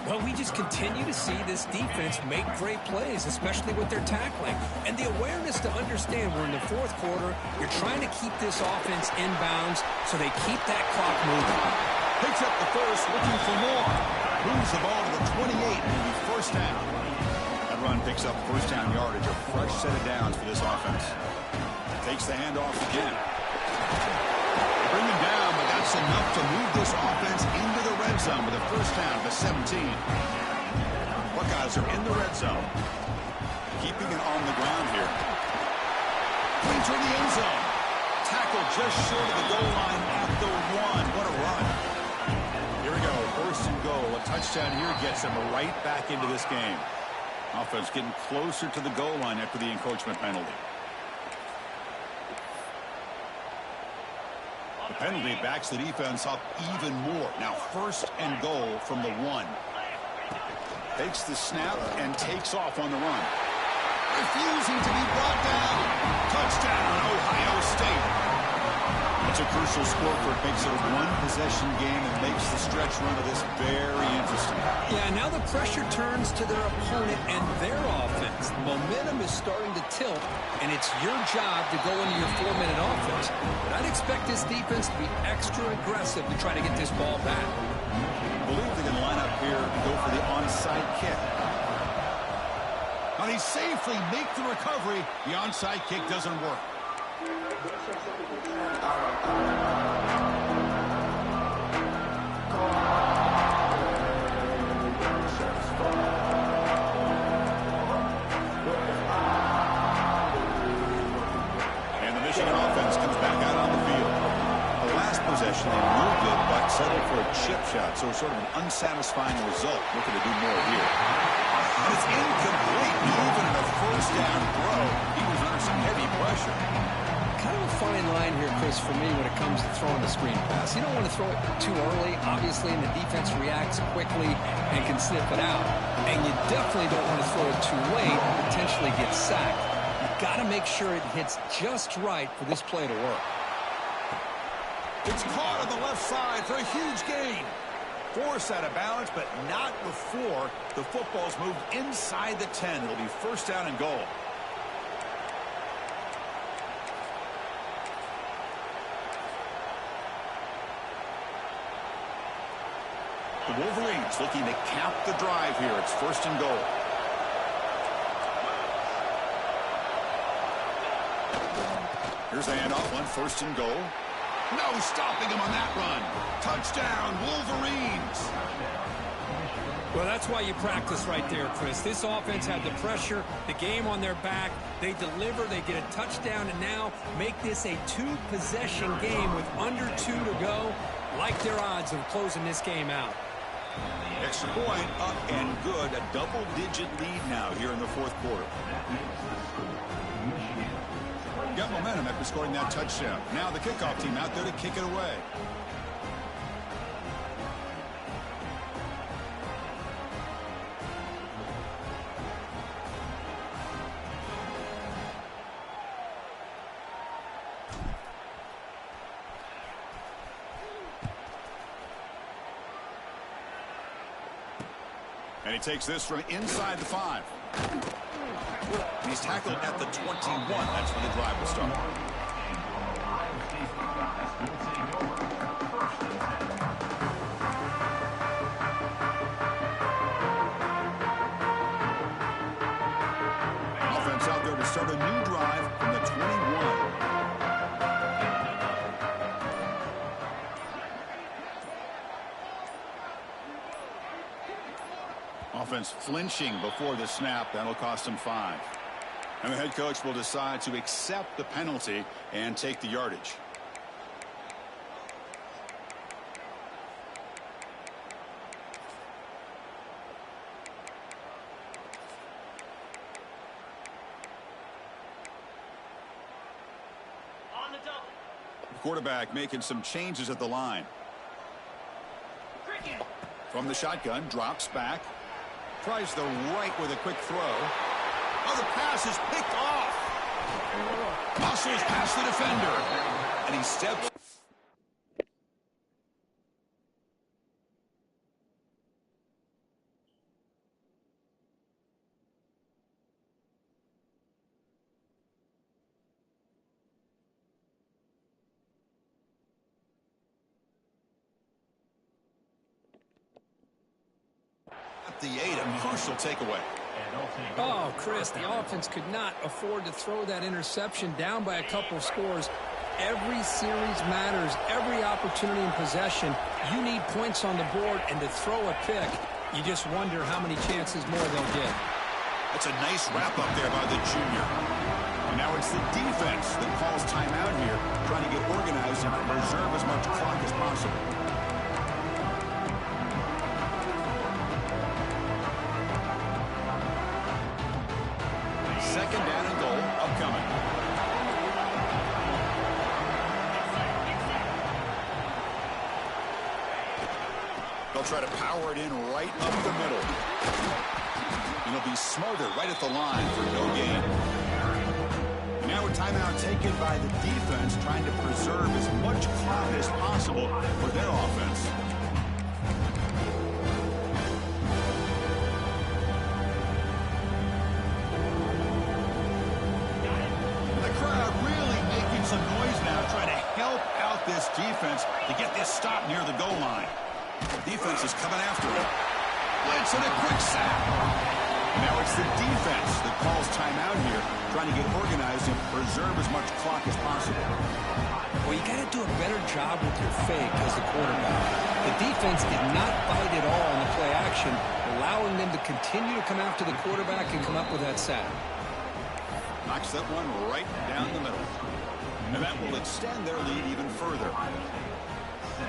Well, we just continue to see this defense make great plays, especially with their tackling. And the awareness to understand we're in the fourth quarter, you're trying to keep this offense inbounds so they keep that clock moving. Picks up the first, looking for more. Moves the ball to the 28, and the first down. That run picks up first down yardage, a fresh set of downs for this offense. Takes the handoff again. Bring him down, but that's enough to move this offense into the red zone with a first down to 17. Buckeyes are in the red zone. Keeping it on the ground here. Clean toward the end zone. Tackle just short of the goal line at the 1. What a run. Here we go. First and goal. A touchdown here gets them right back into this game. Offense getting closer to the goal line after the encroachment penalty. The penalty backs the defense up even more. Now first and goal from the 1. Takes the snap and takes off on the run. Refusing to be brought down. Touchdown, Ohio State. It's a crucial score for it. Makes it a one-possession game and makes the stretch run of this very interesting. Yeah, now the pressure turns to their opponent and their offense. The momentum is starting to tilt, and it's your job to go into your 4-minute offense. But I'd expect this defense to be extra aggressive to try to get this ball back. I believe they're going to line up here and go for the onside kick. But he safely makes the recovery. The onside kick doesn't work. And the Michigan offense comes back out on the field. The last possession, they moved it, but settled for a chip shot, so sort of an unsatisfying result. Looking to do more here. And it's incomplete. Even in a first down throw, he was under some heavy pressure. Kind of a fine line here, Chris, for me when it comes to throwing a screen pass. You don't want to throw it too early, obviously, and the defense reacts quickly and can sniff it out. And you definitely don't want to throw it too late and potentially get sacked. You've got to make sure it hits just right for this play to work. It's caught on the left side for a huge gain. Forced out of bounds, but not before the football's moved inside the 10. It'll be first down and goal. The Wolverines looking to cap the drive here. It's first and goal. Here's a handoff, one first and goal. No stopping him on that run. Touchdown, Wolverines. Well, that's why you practice right there, Chris. This offense had the pressure, the game on their back. They deliver, they get a touchdown, and now make this a 2-possession game with under 2 to go. Like their odds of closing this game out. Extra point up and good. A double-digit lead now here in the fourth quarter. Got momentum after scoring that touchdown. Now the kickoff team out there to kick it away. And he takes this from inside the 5. He's tackled at the 21. That's where the drive will start. Offense out there to start a new drive from the 21. Offense flinching before the snap. That'll cost him 5. And the head coach will decide to accept the penalty and take the yardage. On the double. The quarterback making some changes at the line. Cricket. From the shotgun, drops back. Tries the right with a quick throw. Oh, the pass is picked off. Muscles past the defender. And he steps. At the 8, a crucial takeaway. Oh, Chris, the offense could not afford to throw that interception down by a couple of scores. Every series matters. Every opportunity in possession, you need points on the board, and to throw a pick, You just wonder how many chances more they'll get. That's a nice wrap-up there by the junior. And now it's the defense that calls timeout here, trying to get organized and preserve as much clock as possible. Second down and goal upcoming. They'll try to power it in right up the middle. And he'll be smothered right at the line for no gain. Now a timeout taken by the defense, trying to preserve as much clock as possible for their offense. The crowd really making some noise now, trying to help out this defense to get this stop near the goal line. Defense is coming after it. Blitz and a quick sack. Now it's the defense that calls timeout here, trying to get organized and preserve as much clock as possible. Well, you got to do a better job with your fake as the quarterback. The defense did not bite at all in the play action, allowing them to continue to come after the quarterback and come up with that sack. Knocks that one right down the middle. And that will extend their lead even further.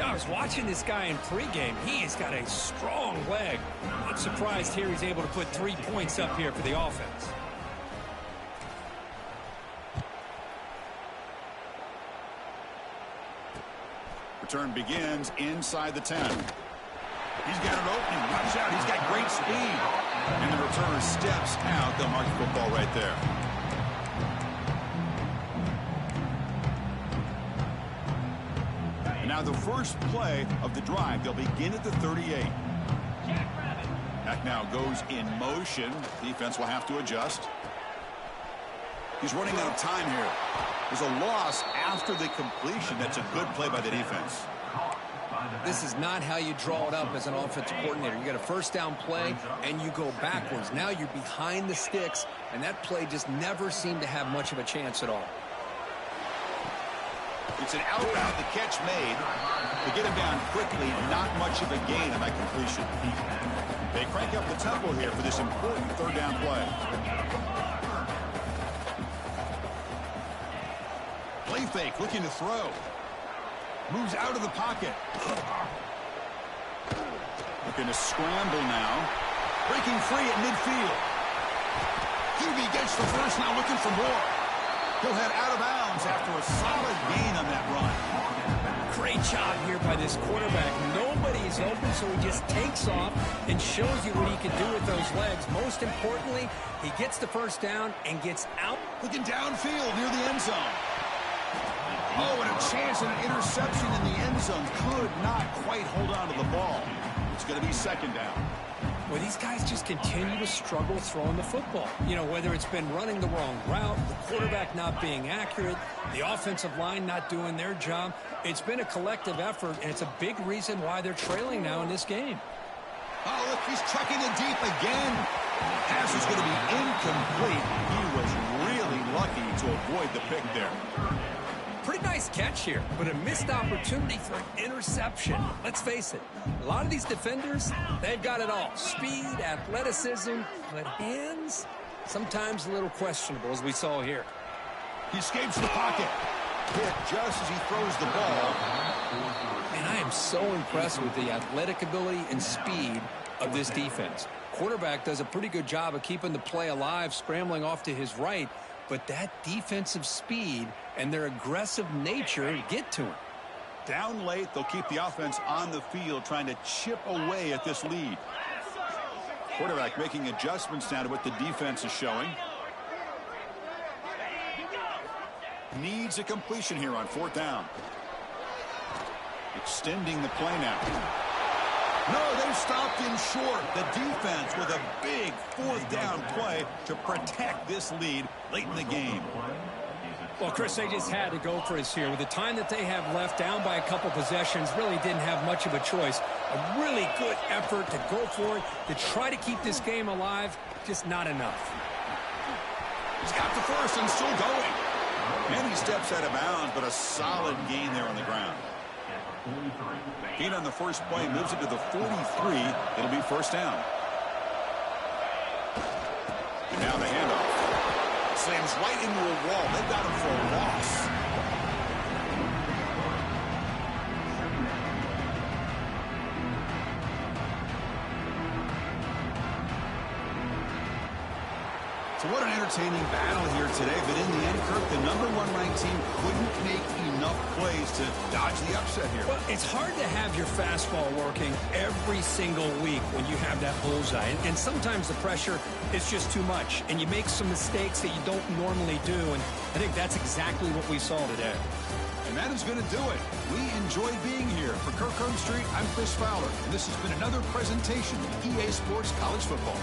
I was watching this guy in pregame. He's got a strong leg. Not surprised here he's able to put 3 points up here for the offense. Return begins inside the 10. He's got an opening. Watch out. He's got great speed. And the returner steps out. They'll mark the football right there. Now the first play of the drive, they'll begin at the 38. Back now goes in motion. Defense will have to adjust. He's running out of time here. There's a loss after the completion. That's a good play by the defense. This is not how you draw it up as an offensive coordinator. You got a first down play, and you go backwards. Now you're behind the sticks, and that play just never seemed to have much of a chance at all. It's an outbound, the catch made. They get him down quickly, not much of a gain on that completion. They crank up the tempo here for this important third down play. Play fake, looking to throw. Moves out of the pocket. Looking to scramble now. Breaking free at midfield. QB gets the first, now looking for more. He'll head out of bounds after a solid gain on that run. Great job here by this quarterback. Nobody's open, so he just takes off and shows you what he can do with those legs. Most importantly, he gets the first down and gets out. Looking downfield near the end zone. Oh, and a chance at an interception in the end zone. Could not quite hold on to the ball. It's going to be second down. Well, these guys just continue to struggle throwing the football. You know, whether it's been running the wrong route, the quarterback not being accurate, the offensive line not doing their job. It's been a collective effort, and it's a big reason why they're trailing now in this game. Oh, look, he's chucking it deep again. Pass is going to be incomplete. He was really lucky to avoid the pick there. Pretty nice catch here, but a missed opportunity for an interception. Let's face it, a lot of these defenders, they've got it all. Speed, athleticism, but hands, sometimes a little questionable, as we saw here. He escapes the pocket. Hit just as he throws the ball. And I am so impressed with the athletic ability and speed of this defense. Quarterback does a pretty good job of keeping the play alive, scrambling off to his right, but that defensive speed and their aggressive nature get to him. Down late, they'll keep the offense on the field, trying to chip away at this lead. Quarterback making adjustments now to what the defense is showing. Needs a completion here on fourth down. Extending the play now. No, they've stopped him short. The defense with a big fourth down play to protect this lead late in the game. Well, Chris, they just had to go for us here. With the time that they have left, down by a couple possessions, really didn't have much of a choice. A really good effort to go for it, to try to keep this game alive, just not enough. He's got the first and still going. And he steps out of bounds, but a solid gain there on the ground. Gain on the first play moves it to the 43. It'll be first down. And now the handoff. Slams right into a wall. They've got him for a loss. So what an entertaining battle here today. But in the end, Kirk, the #1 ranked team couldn't make enough plays to dodge the upset here. Well, it's hard to have your fastball working every single week when you have that bullseye. And sometimes the pressure is just too much. And you make some mistakes that you don't normally do. And I think that's exactly what we saw today. And that is going to do it. We enjoyed being here. For Kirk Herbstreit, I'm Chris Fowler. And this has been another presentation of EA Sports College Football.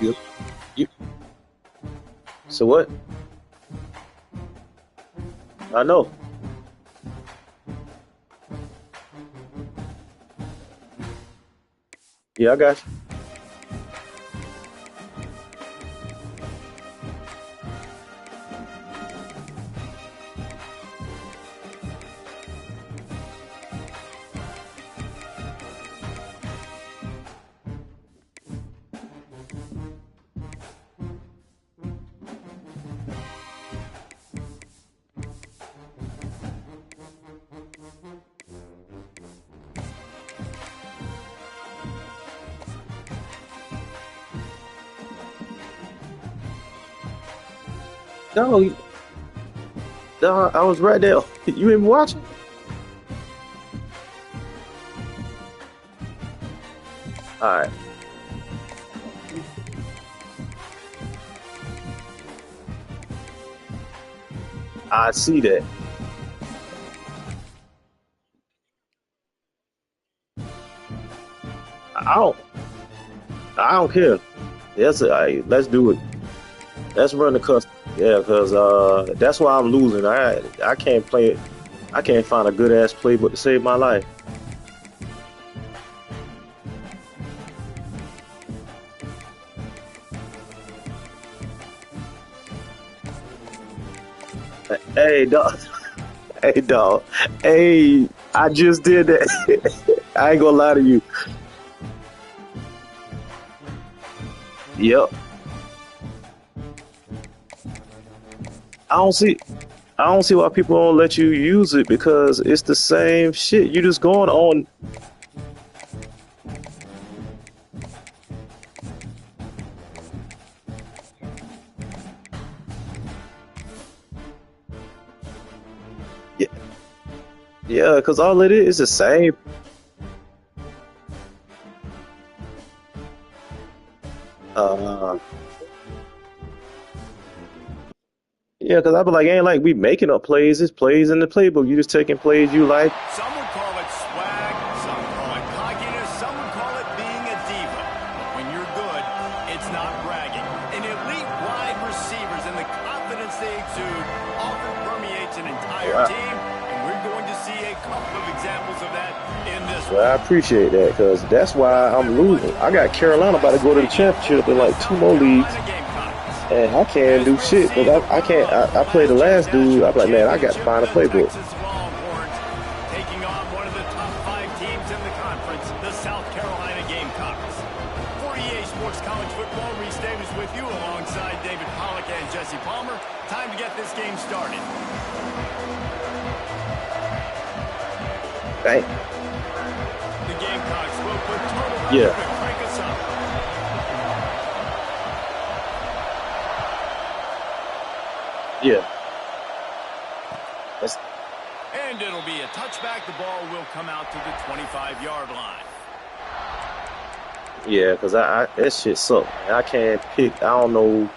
Yep. Yep. So what? I know. Yeah, I got you. No, no, I was right there. You been watching? All right. I see that. I don't. I don't care. Yes, let's do it. Let's run the custom. Yeah, because that's why I'm losing. I can't play it. I can't find a good ass playbook to save my life. Hey dog. Hey dog. Hey, I just did that. I ain't gonna lie to you. Yep. I don't see. I don't see why people don't let you use it because it's the same shit. You just going on. Yeah, yeah, because all it is the same. Uh, yeah, because I be like, ain't like we making up plays. It's plays in the playbook. You just taking plays you like. Some would call it swag, some call it cockiness, some would call it being a diva. But when you're good, it's not bragging. And elite wide receivers and the confidence they exude often permeates an entire Well, team, and we're going to see a couple of examples of that in this well, I one. appreciate that because that's why I'm losing. I got Carolina about to go to the championship in like two South more leagues. Carolina Gamecocks. And I can't As do we shit see because the I World can't. I Class played the last dude. National I'm like, man, I got to Championship, find a the playbook. Texas Longhorns taking on one of the top 5 teams in the conference, the South Carolina Gamecocks. For EA Sports College Football, Reese Davis with you alongside David Pollack and Jesse Palmer. Time to get this game started. Dang. The Gamecocks will put total effort Yeah, to crank us up. yeah. That's And it'll be a touchback. The ball will come out to the 25-yard line. yeah. Because I that shit suck. I can't pick. I don't know.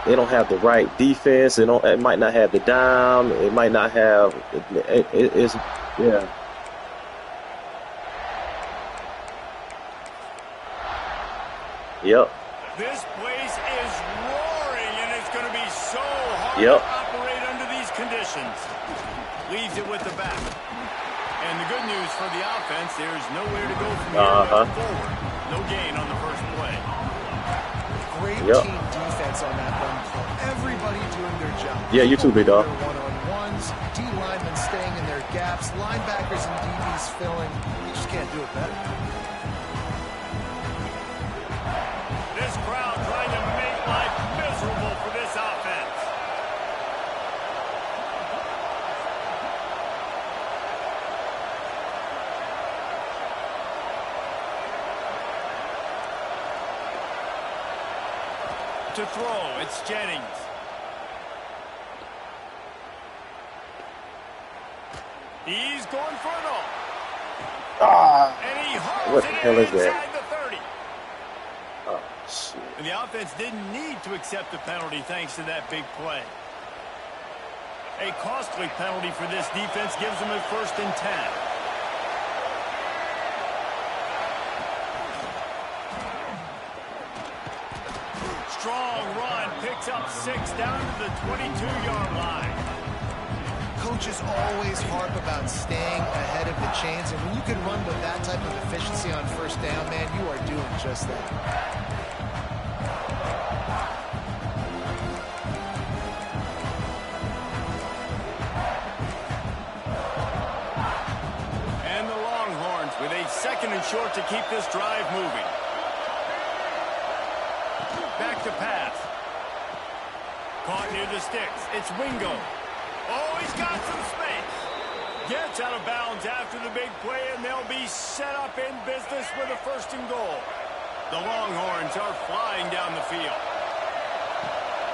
They don't have the right defense. They don't. It might not have the dime. It might not have. It's yeah. Yep. This place is roaring, and it's going to be so hard to Yep. operate under these conditions. Leaves it with the back. And the good news for the offense, there's nowhere to go from here Uh but huh. forward. No gain on the first play. Great Yep. team defense on that run play. Everybody doing their job. Yeah, you too, People big doing dog. their one-on-ones, D linemen staying in their gaps, linebackers and DBs filling. You just can't do it better. This crowd trying to make life miserable for this offense. To throw, it's Jennings. He's going for it all. Ah, And he what hauls the it hell in is that? inside the 30. Oh shit. And the offense didn't need to accept the penalty thanks to that big play. A costly penalty for this defense gives them a 1st and 10. Strong run, picks up 6 down to the 22-yard line. Coaches always harp about staying ahead of the chains, and when you can run with that type of efficiency on 1st down, man, you are doing just that. And the Longhorns with a 2nd and short to keep this drive moving. Back to pass. Caught near the sticks. It's Wingo. Oh, he's got some space. Gets out of bounds after the big play, and they'll be set up in business with a 1st and goal. The Longhorns are flying down the field.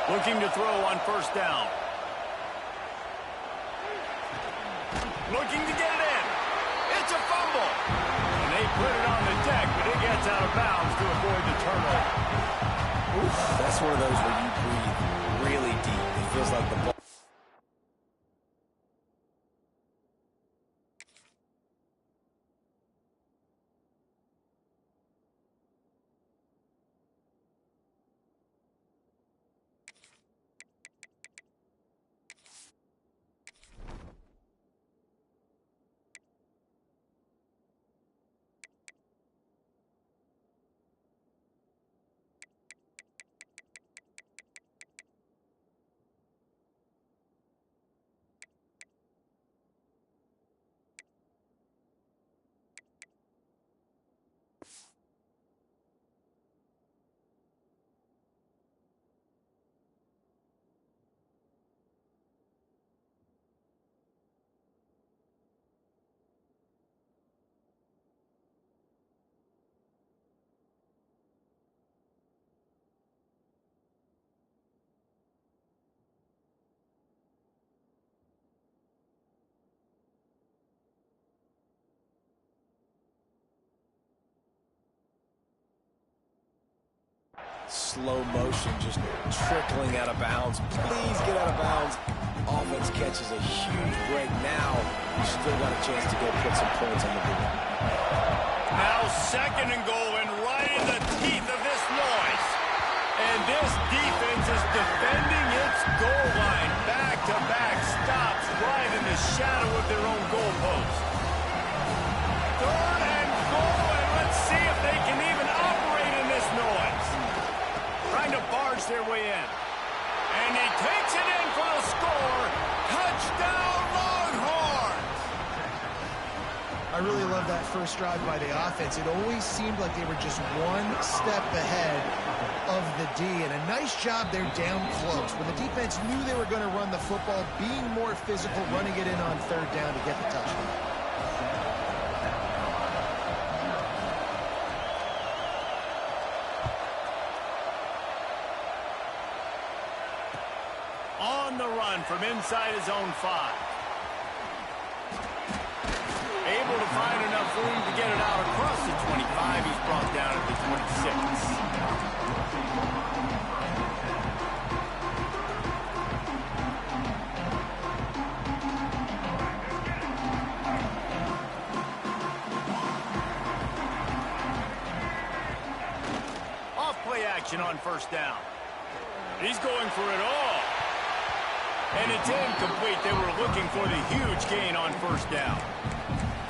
Looking to throw on 1st down. Looking to get it in. It's a fumble. And they put it on the deck, but it gets out of bounds to avoid the turnover. That's one of those where you breathe really deep. It feels like the ball. Slow motion, just trickling out of bounds. Please get out of bounds. Offense catches a huge break. Now, you still got a chance to go put some points on the board. Now 2nd and goal, and right in the teeth of this noise. And this defense is defending its goal line. Back-to-back stops right in the shadow of their own goalpost. 3rd and goal, and let's see if they can even operate in this noise. Trying to barge their way in. And he takes it in for the score. Touchdown, Longhorns! I really love that first drive by the offense. It always seemed like they were just one step ahead of the D, and a nice job there down close. When the defense knew they were going to run the football, being more physical, running it in on 3rd down to get the touchdown. On the run from inside his own 5. Able to find enough room to get it out across the 25. He's brought down at the 26. Off-play action on 1st down. He's going for it all. And it's incomplete. They were looking for the huge gain on 1st down.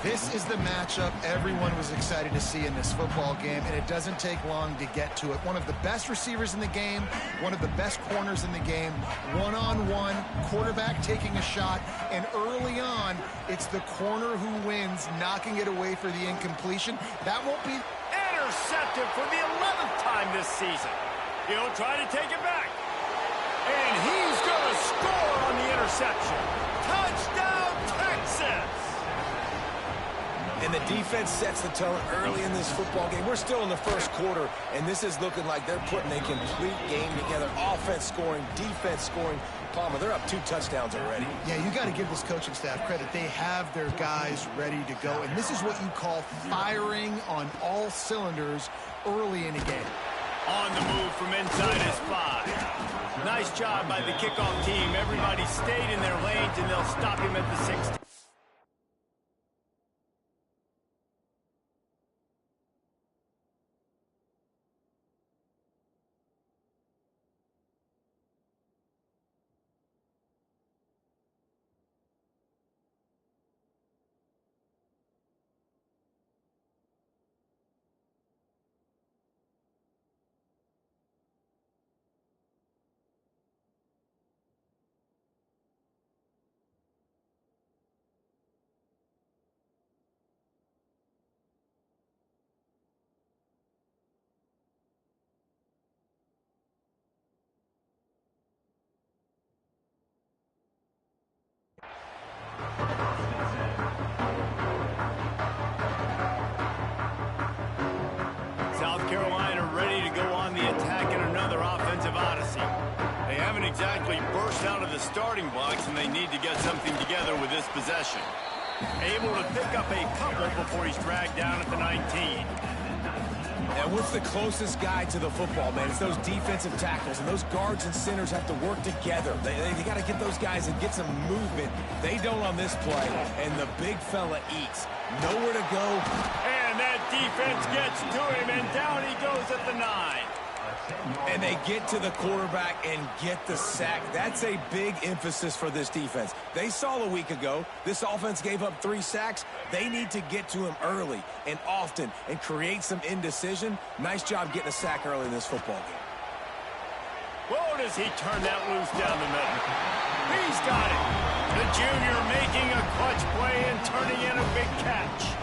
This is the matchup everyone was excited to see in this football game, and it doesn't take long to get to it. One of the best receivers in the game, one of the best corners in the game, one-on-one, quarterback taking a shot, and early on, it's the corner who wins, knocking it away for the incompletion. That won't be intercepted for the 11th time this season. He'll try to take it back. And he's going to score on the interception. Touchdown, Texas! And the defense sets the tone early in this football game. We're still in the 1st quarter, and this is looking like they're putting a complete game together. Offense scoring, defense scoring. Palmer, they're up 2 touchdowns already. Yeah, you got to give this coaching staff credit. They have their guys ready to go, and this is what you call firing on all cylinders early in a game. On the move from inside his 5. Nice job by the kickoff team. Everybody stayed in their lanes, and they'll stop him at the 16. South Carolina ready to go on the attack in another offensive odyssey. They haven't exactly burst out of the starting blocks, and they need to get something together with this possession. Able to pick up a couple before he's dragged down at the 19. And what's the closest guy to the football, man? It's those defensive tackles, and those guards and centers have to work together. They got to get those guys and get some movement. They don't on this play, and the big fella eats. Nowhere to go. And that defense gets to him, and down he goes at the 9. And they get to the quarterback and get the sack. That's a big emphasis for this defense. They saw a week ago, this offense gave up 3 sacks. They need to get to him early and often and create some indecision. Nice job getting a sack early in this football game. Whoa, does he turn that loose down the middle? He's got it. The junior making a clutch play and turning in a big catch.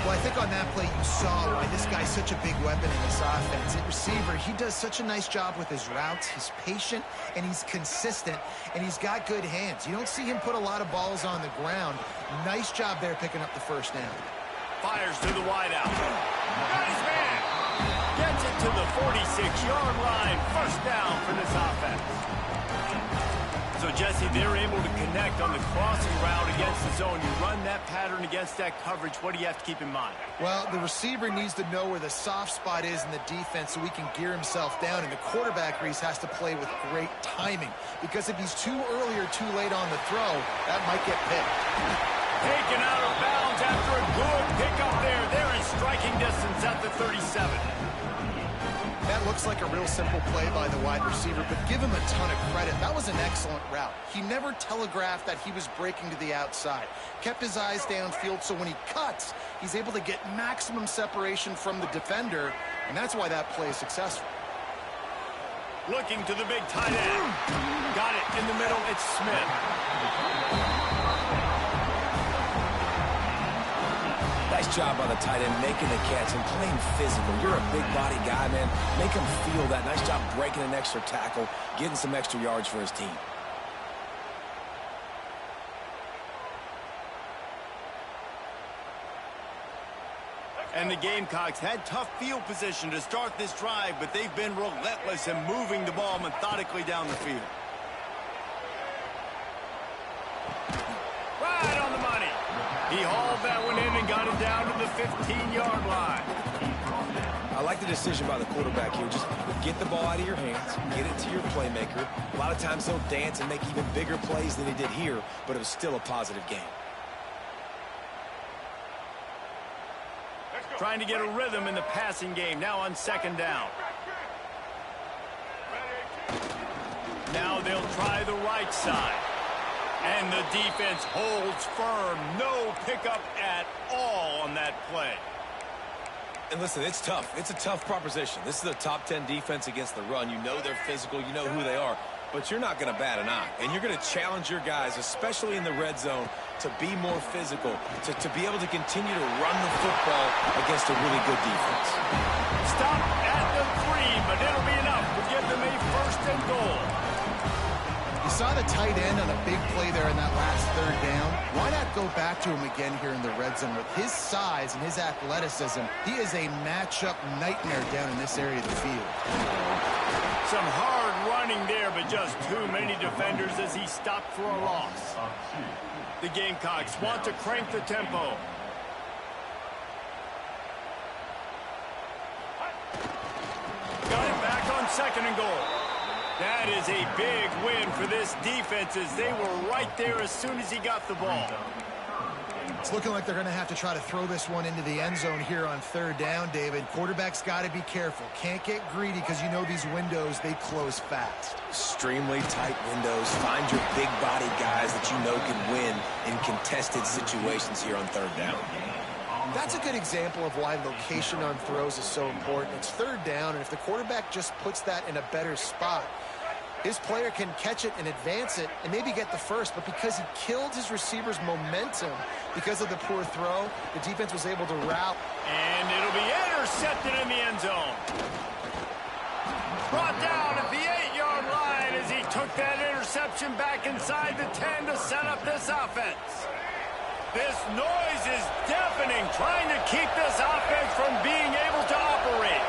Well, I think on that play you saw why this guy's such a big weapon in this offense. At receiver, he does such a nice job with his routes. He's patient, and he's consistent, and he's got good hands. You don't see him put a lot of balls on the ground. Nice job there picking up the first down. Fires to the wideout. Nice man. Gets it to the 46-yard line. First down for this offense. So, Jesse, they're able to connect on the crossing route against the zone. You run that pattern against that coverage. What do you have to keep in mind? Well, the receiver needs to know where the soft spot is in the defense so he can gear himself down. And the quarterback, Reese, has to play with great timing. Because if he's too early or too late on the throw, that might get picked. Taken out of bounds after a good pickup there. They're in striking distance at the 37. That looks like a real simple play by the wide receiver, but give him a ton of credit. That was an excellent route. He never telegraphed that he was breaking to the outside. Kept his eyes downfield, so when he cuts, he's able to get maximum separation from the defender, and that's why that play is successful. Looking to the big tight end. Got it in the middle. It's Smith. Nice job by the tight end making the catch and playing physical. You're a big body guy, man. Make him feel that. Nice job breaking an extra tackle, getting some extra yards for his team. And the Gamecocks had tough field position to start this drive, but they've been relentless in moving the ball methodically down the field. Right on the money. He hauled that one in and got it down to the 15-yard line. I like the decision by the quarterback here. Just get the ball out of your hands, get it to your playmaker. A lot of times he'll dance and make even bigger plays than he did here, but it was still a positive game. Trying to get a rhythm in the passing game, now on second down. Now they'll try the right side. And the defense holds firm. No pickup at all on that play. And listen, it's tough. It's a tough proposition. This is a top 10 defense against the run. You know they're physical. You know who they are. But you're not going to bat an eye. And you're going to challenge your guys, especially in the red zone, to be more physical, to be able to continue to run the football against a really good defense. Stop at the 3, but it'll be enough to give them a first and goal. You saw the tight end on a big play there in that last third down. Why not go back to him again here in the red zone? With his size and his athleticism, he is a matchup nightmare down in this area of the field. Some hard running there, but just too many defenders as he stopped for a loss. The Gamecocks want to crank the tempo. Got it back on second and goal. That is a big win for this defense as they were right there as soon as he got the ball. It's looking like they're going to have to try to throw this one into the end zone here on third down, David. Quarterback's got to be careful. Can't get greedy because you know these windows, they close fast. Extremely tight windows. Find your big body guys that you know can win in contested situations here on third down. That's a good example of why location on throws is so important. It's third down, and if the quarterback just puts that in a better spot, his player can catch it and advance it and maybe get the first, but because he killed his receiver's momentum because of the poor throw, the defense was able to route. And it'll be intercepted in the end zone. Brought down at the 8-yard line as he took that interception back inside the 10 to set up this offense. This noise is deafening, trying to keep this offense from being able to operate.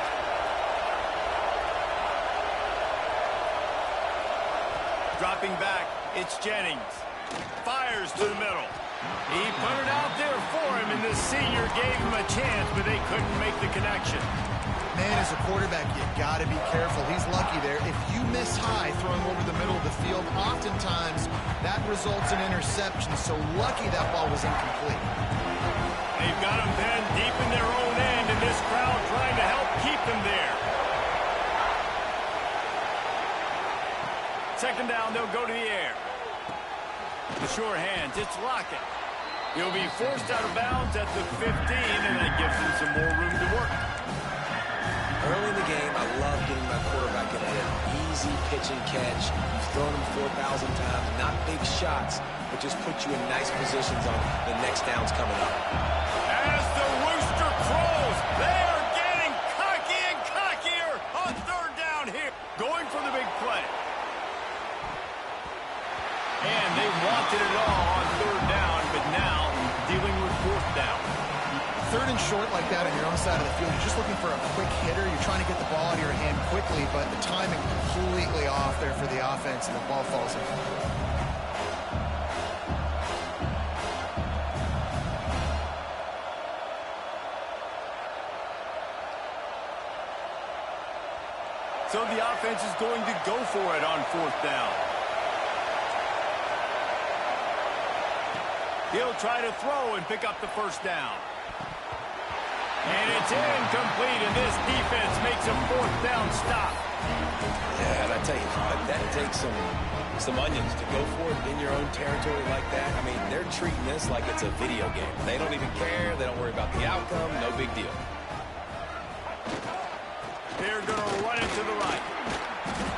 Dropping back, it's Jennings. Fires to the middle. He put it out there for him, and the senior gave him a chance, but they couldn't make the connection. Man, as a quarterback, you got to be careful. He's lucky there. If you miss high throwing over the middle of the field, oftentimes that results in interception. So lucky that ball was incomplete. They've got them then deep in their own end, and this crowd trying to help keep them there. Second down, they'll go to the air. The sure hands, it's Lockett. He'll be forced out of bounds at the 15, and that gives him some more room to work. Early in the game, I love getting my quarterback in there. Easy pitch and catch. You've thrown him 4,000 times. Not big shots, but just put you in nice positions on the next downs coming up. As the rooster crows, they are getting cocky and cockier on third down here. Going for the big play. And they wanted it all on third down, but now dealing with fourth down. Third and short like that on your own side of the field, you're just looking for a quick hitter. You're trying to get the ball out of your hand quickly, but the timing completely off there for the offense, and the ball falls in. So the offense is going to go for it on fourth down. He'll try to throw and pick up the first down. And it's incomplete, and this defense makes a fourth down stop. Yeah, and I tell you what, that takes some onions to go for it in your own territory like that. I mean, they're treating this like it's a video game. They don't even care. They don't worry about the outcome. No big deal. They're going to run it to the right.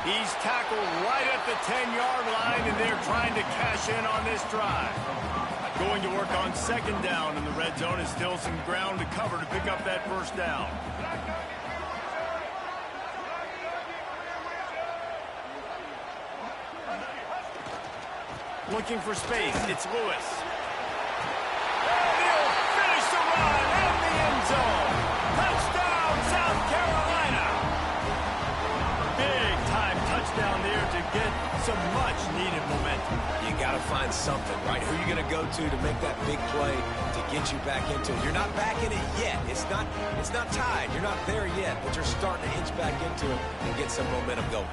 He's tackled right at the 10-yard line, and they're trying to cash in on this drive. Going to work on second down, and the red zone is still some ground to cover to pick up that first down. Looking for space, it's Lewis. And he'll finish the run in the end zone. Touchdown, South Carolina. Big-time touchdown there to get some much-needed momentum. You got to find something, right? Who are you going to go to make that big play to get you back into it? You're not back in it yet. It's not tied. You're not there yet, but you're starting to inch back into it and get some momentum going.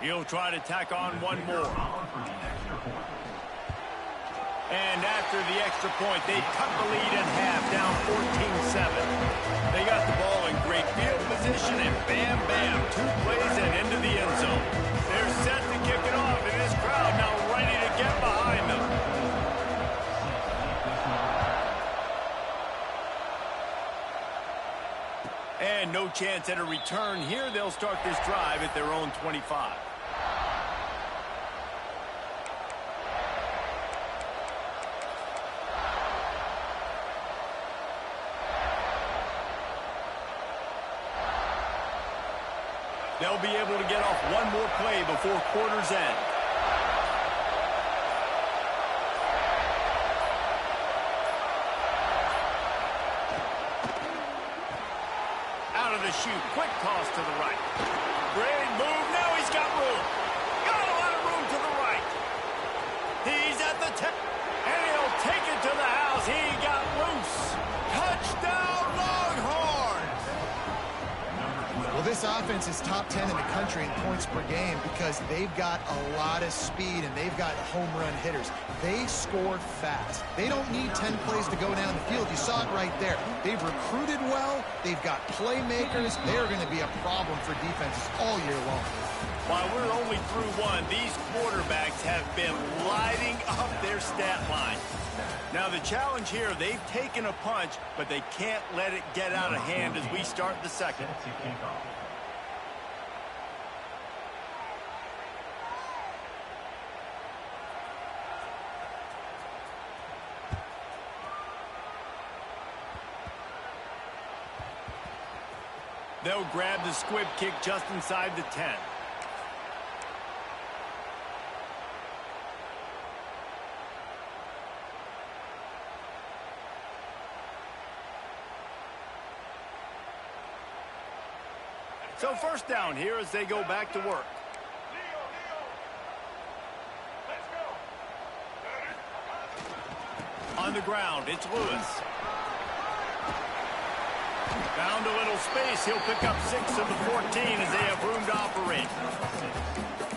He'll try to tack on one more. And after the extra point, they cut the lead in half, down 14-7. They got the ball in great field position, and bam, bam, 2 plays and into the end zone. They're set to kick it off, and this crowd now ready to get behind them. And no chance at a return here. They'll start this drive at their own 25. They'll be able to get off one more play before quarter's end. Out of the chute, quick toss to the right. Great move, now he's got room. Got a lot of room to the right. He's at the 10, and he'll take it to the house. He got loose. Touchdown, Longhorns! Well, this offense is top 10 in the country in points per game because they've got a lot of speed and they've got home run hitters. They score fast. They don't need 10 plays to go down the field. You saw it right there. They've recruited well. They've got playmakers. They're going to be a problem for defenses all year long. While we're only through one, these quarterbacks have been lighting up their stat line. Now the challenge here, they've taken a punch, but they can't let it get out of hand as we start the second. They'll grab the squib kick just inside the 10. So first down here as they go back to work. On the ground, it's Lewis. Found a little space. He'll pick up 6 of the 14 as they have room to operate.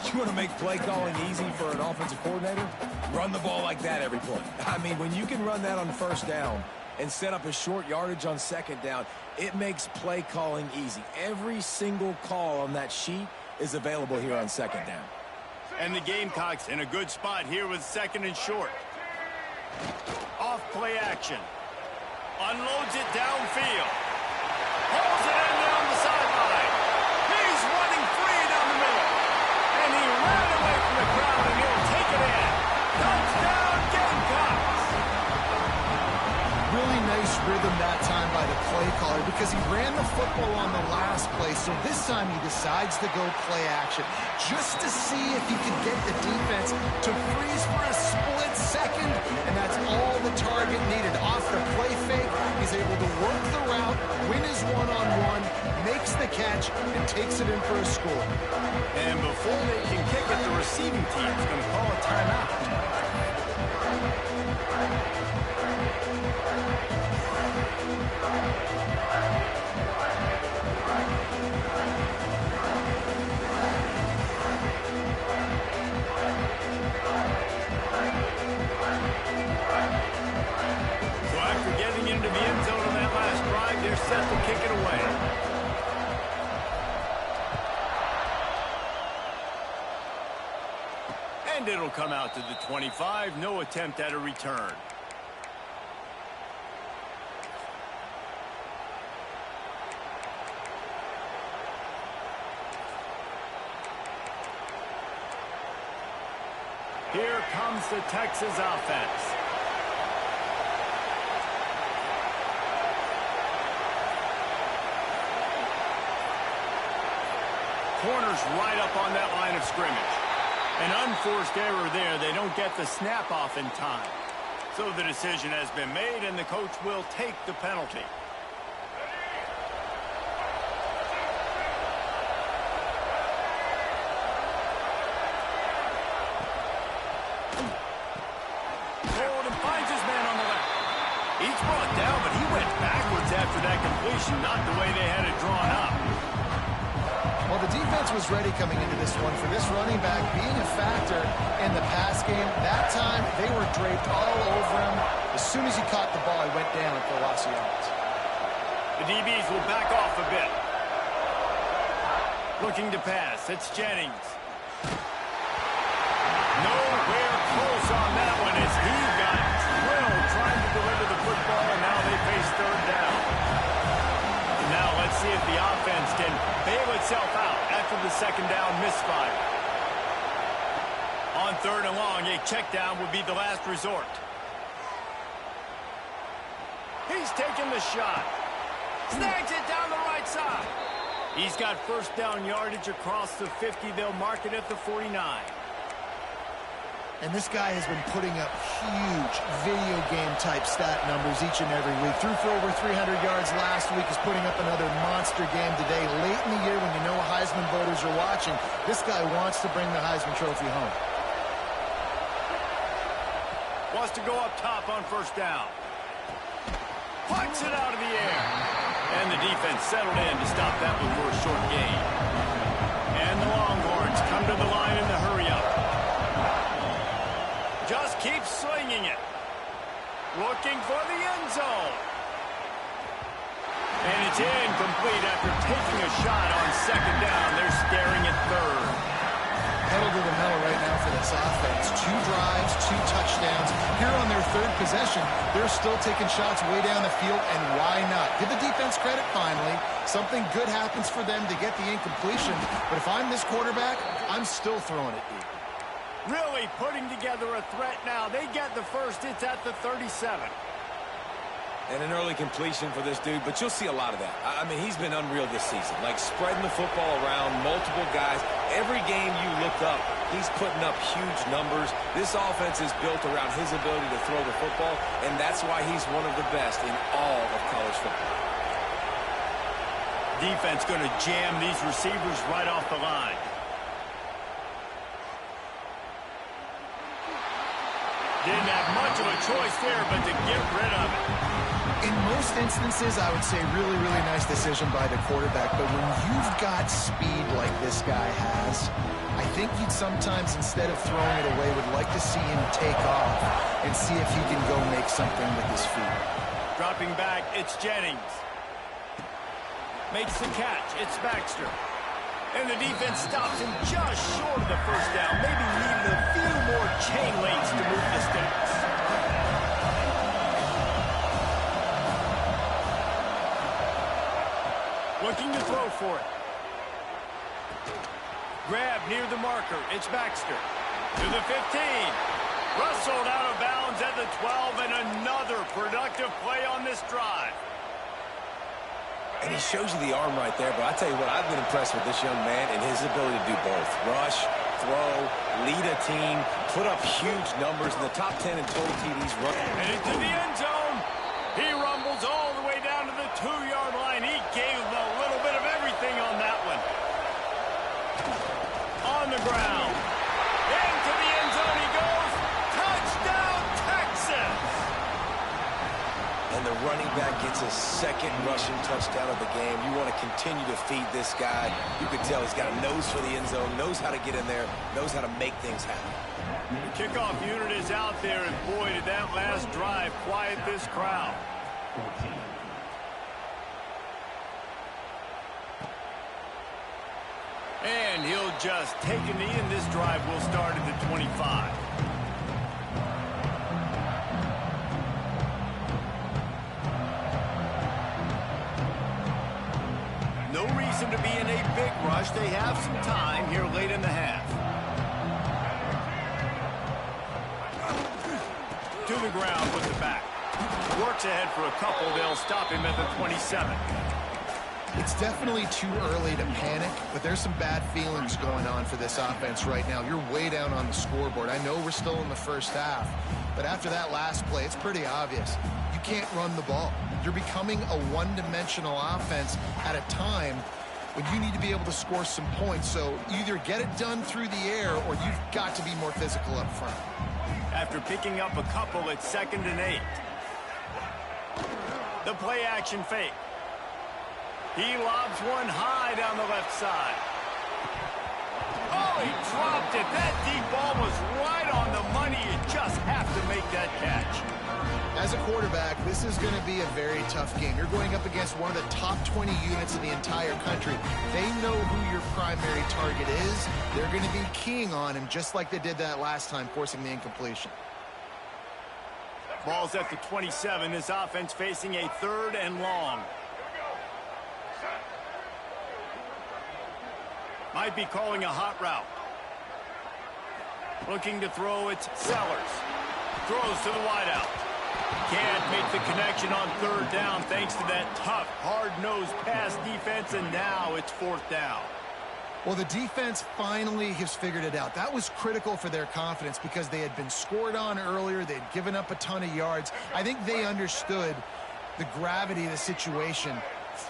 You want to make play calling easy for an offensive coordinator? Run the ball like that every play. I mean, when you can run that on first down and set up a short yardage on second down, it makes play calling easy. Every single call on that sheet is available here on second down. And the Gamecocks in a good spot here with 2nd and short. Off play action. Unloads it downfield. Pulls it in down the sideline. He's running free down the middle. And he ran away from the crowd, and he'll take it in. Touchdown, Gamecocks! Really nice rhythm that time by the play caller because he ran the football on the last play. So this time he decides to go play action just to see if he can get the defense to freeze for a split second. And that's all the target needed. Off the play fake, he's able to work the route, win his one-on-one, makes the catch, and takes it in for a score. And before they can kick it, the receiving team is going to call a timeout. So after getting into the end zone on that last drive, they're set to kick it away. And it'll come out to the 25. No attempt at a return. Here comes the Texas offense. Corners right up on that line of scrimmage. An unforced error there. They don't get the snap off in time. So the decision has been made, and the coach will take the penalty. Hold and finds his man on the left. He's brought down, but he went backwards after that completion, not the way they had it drawn up. Well, the defense was ready coming into this one for this running back being a factor in the pass game. That time, they were draped all over him. As soon as he caught the ball, he went down for a loss of yards. The DBs will back off a bit. Looking to pass. It's Jennings. Nowhere close on that one as he got drilled trying to deliver the football, and now they face third down. And now let's see if the offense can bail itself out after the second down misfire. On 3rd and long, a check down would be the last resort. He's taking the shot. Snags it down the right side. He's got first down yardage across the 50. They'll mark it at the 49. And this guy has been putting up huge video game type stat numbers each and every week. Threw for over 300 yards last week. Is putting up another monster game today. Late in the year when you know Heisman voters are watching, this guy wants to bring the Heisman Trophy home. Wants to go up top on first down. Punts it out of the air. And the defense settled in to stop that one for a short gain. And the Longhorns come to the line in the hurry-up. Just keeps slinging it. Looking for the end zone. And it's incomplete after taking a shot on second down. They're staring at third. Pedal to the metal right now for this offense. 2 drives, 2 touchdowns. Here on their 3rd possession, they're still taking shots way down the field, and why not? Give the defense credit finally. Something good happens for them to get the incompletion, but if I'm this quarterback, I'm still throwing it deep. Really putting together a threat now. They get the first. It's at the 37. And an early completion for this dude, but you'll see a lot of that. I mean, he's been unreal this season, like spreading the football around, multiple guys. Every game you look up, he's putting up huge numbers. This offense is built around his ability to throw the football, and that's why he's one of the best in all of college football. Defense going to jam these receivers right off the line. Didn't have much of a choice there, but to get rid of it. In most instances, I would say really, really nice decision by the quarterback. But when you've got speed like this guy has, I think you'd sometimes, instead of throwing it away, would like to see him take off and see if he can go make something with his feet. Dropping back, it's Jennings. Makes the catch, it's Baxter. And the defense stops him just short of the first down. Maybe needed a few more chain links to move the sticks. Looking to throw for it. Grab near the marker. It's Baxter. To the 15. Rustled out of bounds at the 12, and another productive play on this drive. And he shows you the arm right there, but I tell you what, I've been impressed with this young man and his ability to do both. Rush, throw, lead a team, put up huge numbers in the top 10 in total TDs. And into the end zone. He rumbles all the way down to the 2-yard line. He gave him a little bit of everything on that one. On the ground. Into the end zone he goes. Touchdown, Texas! And the running back gets his second rushing touchdown of the game. You want to continue to feed this guy. You can tell he's got a nose for the end zone, knows how to get in there, knows how to make things happen. The kickoff unit is out there, and boy, did that last drive quiet this crowd. And he'll just take a knee, and this drive will start at the 25. No reason to be in a big rush. They have some time here late in the half. To the ground with the back. Works ahead for a couple. They'll stop him at the 27. It's definitely too early to panic, but there's some bad feelings going on for this offense right now. You're way down on the scoreboard. I know we're still in the first half, but after that last play, it's pretty obvious. You can't run the ball. You're becoming a one-dimensional offense at a time when you need to be able to score some points. So either get it done through the air or you've got to be more physical up front. After picking up a couple, it's 2nd and 8. The play action fake. He lobs one high down the left side. Oh, he dropped it. That deep ball was right on the money. You just have to make that catch. As a quarterback, this is going to be a very tough game. You're going up against one of the top 20 units in the entire country. They know who your primary target is. They're going to be keying on him just like they did that last time, forcing the incompletion. Ball's at the 27. This offense facing a 3rd and long. Might be calling a hot route. Looking to throw, it's Sellers. Throws to the wideout. Can't make the connection on 3rd down thanks to that tough, hard-nosed pass defense, and now it's 4th down. Well, the defense finally has figured it out. That was critical for their confidence because they had been scored on earlier. They'd given up a ton of yards. I think they understood the gravity of the situation.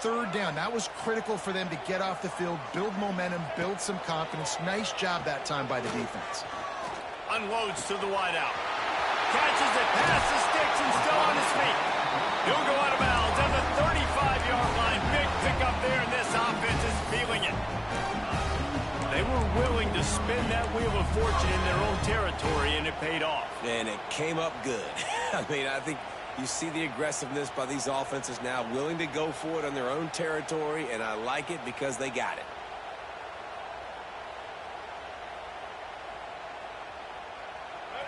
3rd down, that was critical for them to get off the field, build momentum, build some confidence. Nice job that time by the defense. Unloads to the wideout. Catches it past the sticks and still on his feet. He'll go out of bounds at the 35-yard line. Big pickup there, and this offense is feeling it. They were willing to spin that wheel of fortune in their own territory, and it paid off. And it came up good. I mean, I think you see the aggressiveness by these offenses now, willing to go for it on their own territory, and I like it because they got it.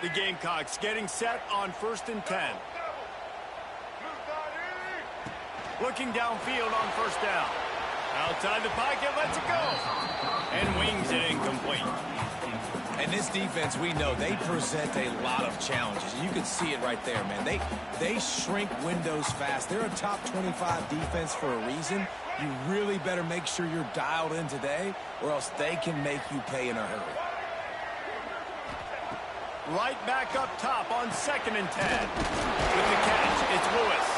The Gamecocks getting set on 1st and 10. Looking downfield on 1st down. Outside the pocket, lets it go. And wings it incomplete. And this defense, we know, they present a lot of challenges. You can see it right there, man. They shrink windows fast. They're a top 25 defense for a reason. You really better make sure you're dialed in today, or else they can make you pay in a hurry. Right back up top on 2nd and 10. With the catch, it's Lewis.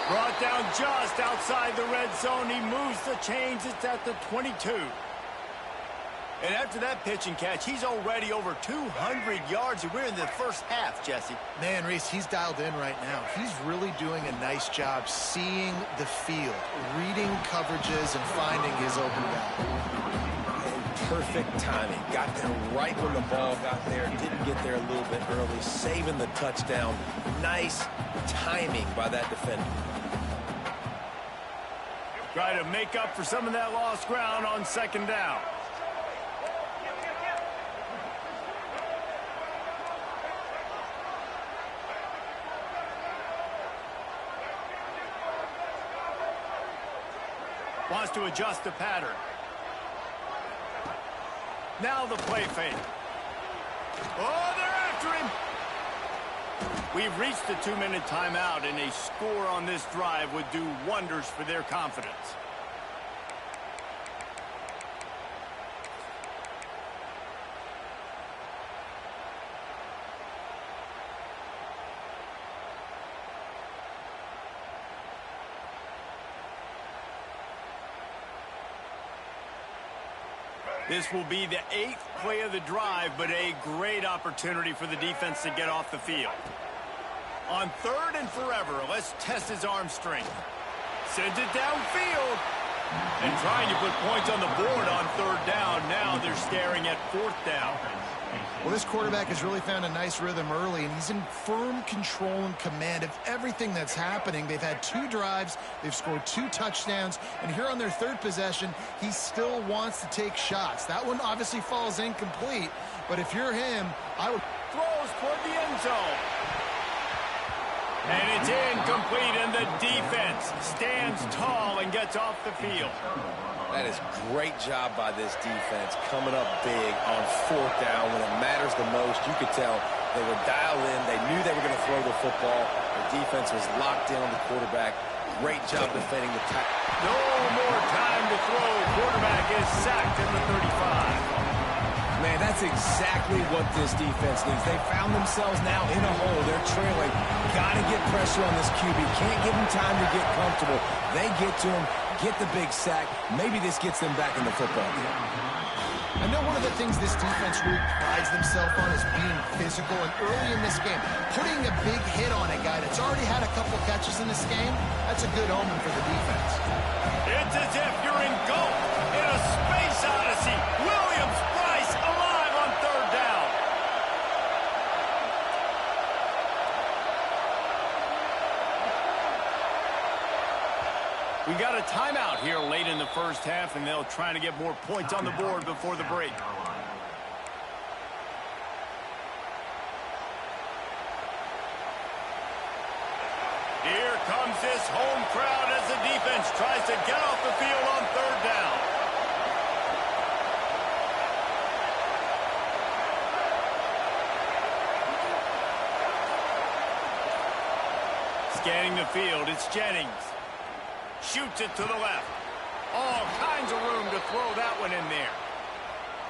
Brought down just outside the red zone. He moves the chains. It's at the 22. And after that pitch and catch, he's already over 200 yards. And we're in the first half, Jesse. Man, Reese, he's dialed in right now. He's really doing a nice job seeing the field, reading coverages, and finding his open guy. And perfect timing. Got there right when the ball got there. Didn't get there a little bit early. Saving the touchdown. Nice timing by that defender. Try to make up for some of that lost ground on second down. Wants to adjust the pattern. Now the play fake. Oh, they're after him. We've reached the 2-minute timeout, and a score on this drive would do wonders for their confidence. This will be the 8th play of the drive, but a great opportunity for the defense to get off the field. On 3rd and forever, let's test his arm strength. Sends it downfield. And trying to put points on the board on 3rd down. Now they're staring at 4th down. Well, this quarterback has really found a nice rhythm early, and he's in firm control and command of everything that's happening. They've had 2 drives. They've scored 2 touchdowns. And here on their 3rd possession, he still wants to take shots. That one obviously falls incomplete. But if you're him, I would... Throws toward the end zone. And it's incomplete, and the defense stands tall and gets off the field. That is great job by this defense, coming up big on 4th down when it matters the most. You could tell they were dialed in. They knew they were going to throw the football. The defense was locked in on the quarterback. Great job defending the tackle. No more time to throw. Quarterback is sacked at the 35. Man, that's exactly what this defense needs. They found themselves now in a hole. They're trailing. Got to get pressure on this QB. Can't give him time to get comfortable. They get to him, get the big sack. Maybe this gets them back in the football game. I know one of the things this defense really prides themselves on is being physical. And early in this game, putting a big hit on a guy that's already had a couple catches in this game, that's a good omen for the defense. It's as if you're engulfed in a space odyssey. Williams Bryce alive on 3rd down. We got a timeout here late in the first half, and they'll try to get more points on the board before the break. Here comes this home crowd as the defense tries to get off the field on 3rd down. Scanning the field, it's Jennings. Shoots it to the left. All kinds of room to throw that one in there.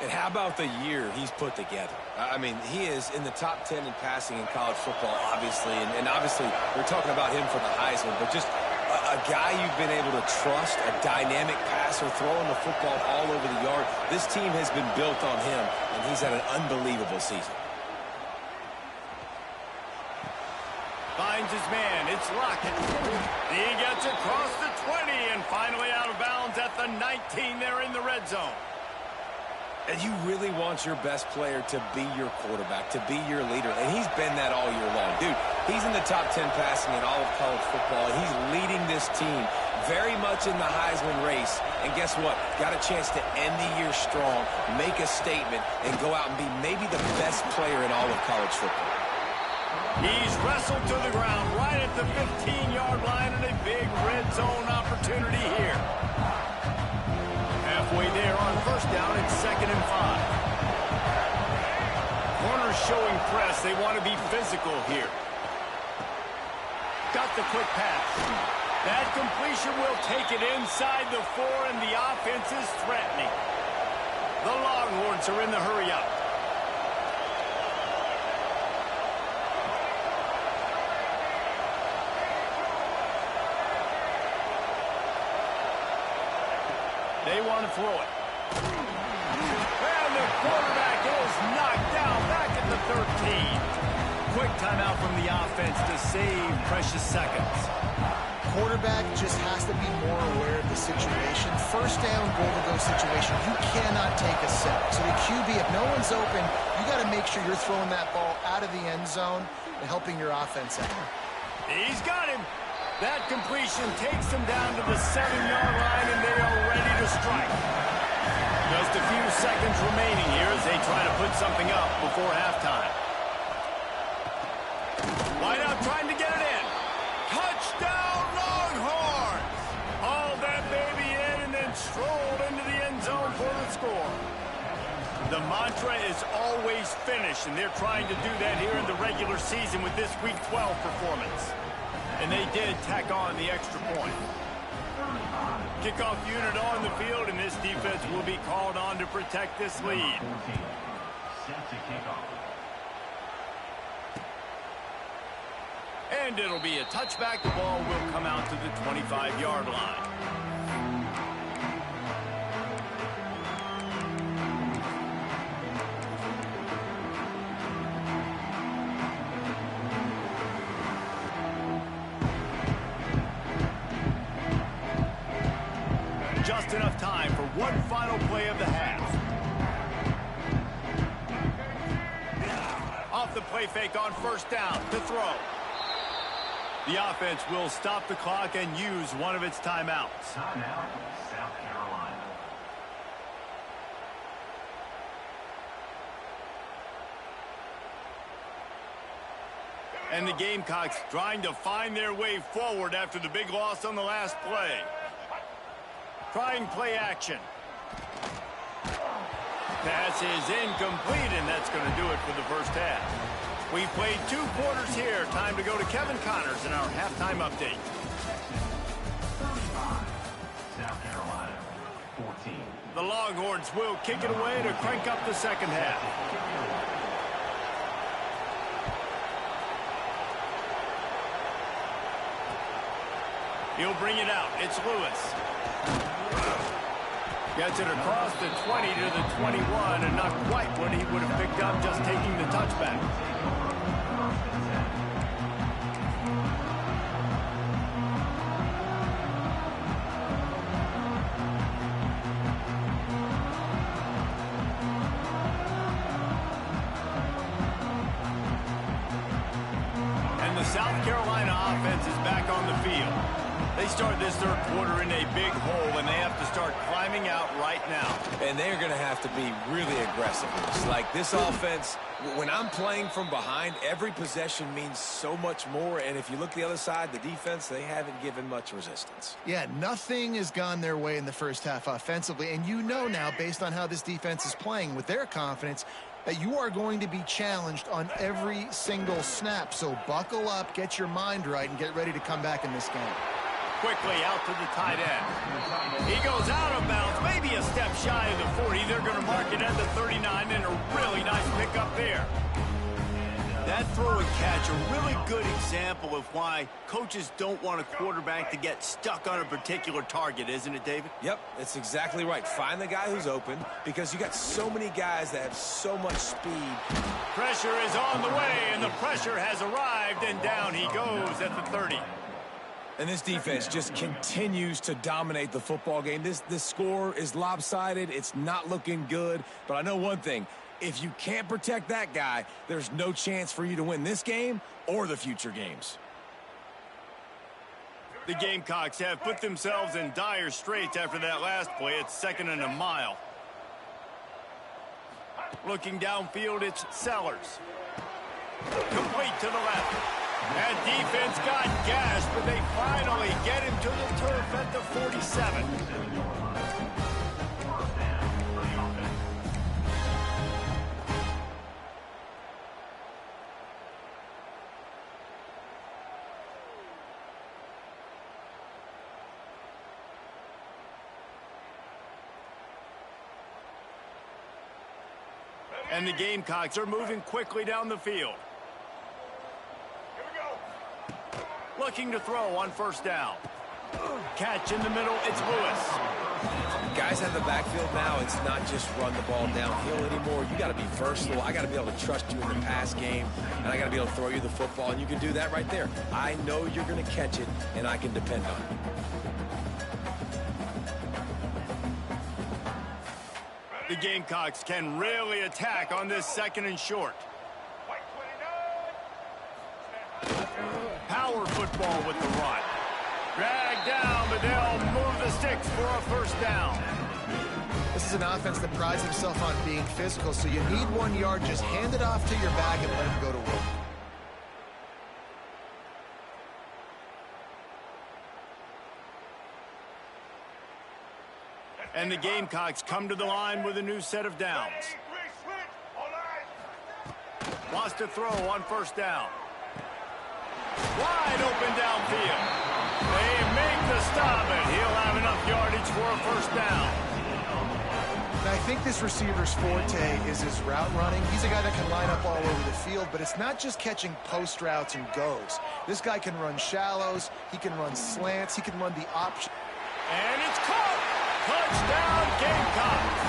And how about the year he's put together? I mean, he is in the top 10 in passing in college football, obviously. And obviously, we're talking about him for the Heisman. But just a guy you've been able to trust, a dynamic passer, throwing the football all over the yard. This team has been built on him, and he's had an unbelievable season. Finds his man. It's Lockett. He gets across the 20 and finally out of bounds at the 19 there in the red zone. And you really want your best player to be your quarterback, to be your leader. And he's been that all year long. Dude, he's in the top 10 passing in all of college football, and he's leading this team very much in the Heisman race. And guess what? Got a chance to end the year strong, make a statement, and go out and be maybe the best player in all of college football. He's wrestled to the ground right at the 15-yard line, and a big red zone opportunity here. Halfway there on 1st down, it's 2nd and 5. Corners showing press. They want to be physical here. Got the quick pass. That completion will take it inside the 4, and the offense is threatening. The Longhorns are in the hurry-up. They want to throw it. And the quarterback is knocked down back at the 13. Quick timeout from the offense to save precious seconds. Quarterback just has to be more aware of the situation. First down, goal-to-go situation. You cannot take a sack. So the QB, if no one's open, you got to make sure you're throwing that ball out of the end zone and helping your offense out. He's got him. That completion takes him down to the 7-yard line, and they are ready to strike. Just a few seconds remaining here as they try to put something up before halftime. Wide out trying to get it in. Touchdown, Longhorns! Hauled that baby in and then strolled into the end zone for the score. The mantra is always finish, and they're trying to do that here in the regular season with this Week 12 performance. And they did tack on the extra point. Kickoff unit on the field, and this defense will be called on to protect this lead. And it'll be a touchback. The ball will come out to the 25-yard line. Just enough time for one final play of the half. Off the play fake on first down to throw. The offense will stop the clock and use one of its timeouts. Timeout, South Carolina. And the Gamecocks trying to find their way forward after the big loss on the last play. Trying play action. Pass is incomplete, and that's going to do it for the first half. We've played 2 quarters here. Time to go to Kevin Connors in our halftime update. 35, South Carolina, 14. The Longhorns will kick it away to crank up the second half. He'll bring it out. It's Lewis. Gets it across the 20 to the 21, and not quite what he would have picked up just taking the touchback. And the South Carolina offense is back on the field. They start this third quarter in a big hole, and they have to start climbing out right now. And they're going to have to be really aggressive. Like this offense, when I'm playing from behind, every possession means so much more. And if you look the other side, the defense, they haven't given much resistance. Yeah, nothing has gone their way in the first half offensively. And you know now, based on how this defense is playing with their confidence, that you are going to be challenged on every single snap. So buckle up, get your mind right, and get ready to come back in this game. Quickly out to the tight end. He goes out of bounds, maybe a step shy of the 40. They're going to mark it at the 39, and a really nice pickup there. That throw and catch, a really good example of why coaches don't want a quarterback to get stuck on a particular target, isn't it, David? Yep, that's exactly right. Find the guy who's open, because you got so many guys that have so much speed. Pressure is on the way, and the pressure has arrived, and down he goes at the 30. And this defense just continues to dominate the football game. This score is lopsided. It's not looking good. But I know one thing. If you can't protect that guy, there's no chance for you to win this game or the future games. The Gamecocks have put themselves in dire straits after that last play. It's 2nd and a mile. Looking downfield, it's Sellers. Complete to the left. That defense got gashed, but they finally get him to the turf at the 47. And the Gamecocks are moving quickly down the field. Looking to throw on first down. Catch in the middle, it's Lewis. Guys out of the backfield now, it's not just run the ball downhill anymore. You got to be versatile. I got to be able to trust you in the pass game, and I got to be able to throw you the football, and you can do that right there. I know you're going to catch it, and I can depend on it. The Gamecocks can really attack on this 2nd and short. Power football with the run. Drag down, but they'll move the sticks for a first down. This is an offense that prides himself on being physical, so you need 1 yard. Just hand it off to your back and let him go to work. And the Gamecocks come to the line with a new set of downs. Wants to throw on first down. Wide open downfield. They make the stop, and he'll have enough yardage for a first down. And I think this receiver's forte is his route running. He's a guy that can line up all over the field, but it's not just catching post routes and goes. This guy can run shallows. He can run slants. He can run the option. And it's caught. Touchdown, Gamecocks.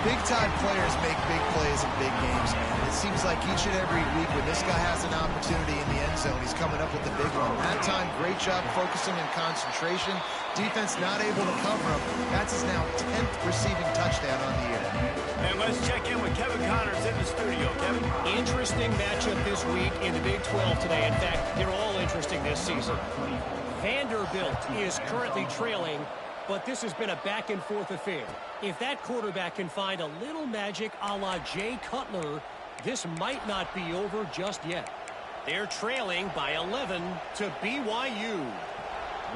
Big-time players make big plays in big games, man. It seems like each and every week when this guy has an opportunity in the end zone, he's coming up with the big one. That time, great job focusing and concentration. Defense not able to cover him. That's his now 10th receiving touchdown on the year. And let's check in with Kevin Connors in the studio. Kevin? Interesting matchup this week in the Big 12 today. In fact, they're all interesting this season. Vanderbilt is currently trailing, but this has been a back-and-forth affair. If that quarterback can find a little magic a la Jay Cutler, this might not be over just yet. They're trailing by 11 to BYU.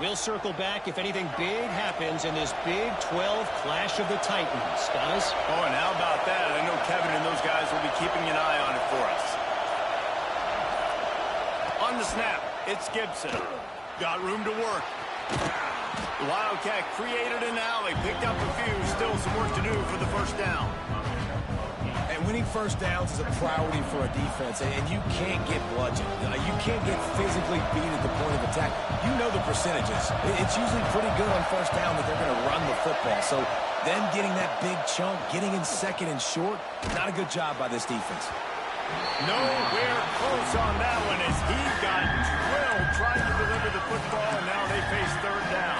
We'll circle back if anything big happens in this Big 12 clash of the Titans. Guys? Oh, and how about that? I know Kevin and those guys will be keeping an eye on it for us. On the snap, it's Gibson. Got room to work. The Wildcat created an alley, picked up a few, still some work to do for the first down. And winning first downs is a priority for a defense, and you can't get bludgeoned. You can't get physically beat at the point of attack. You know the percentages. It's usually pretty good on first down that they're going to run the football. So them getting that big chunk, getting in 2nd and short, not a good job by this defense. Nowhere close on that one as he got drilled trying to deliver the football, and now they face 3rd down.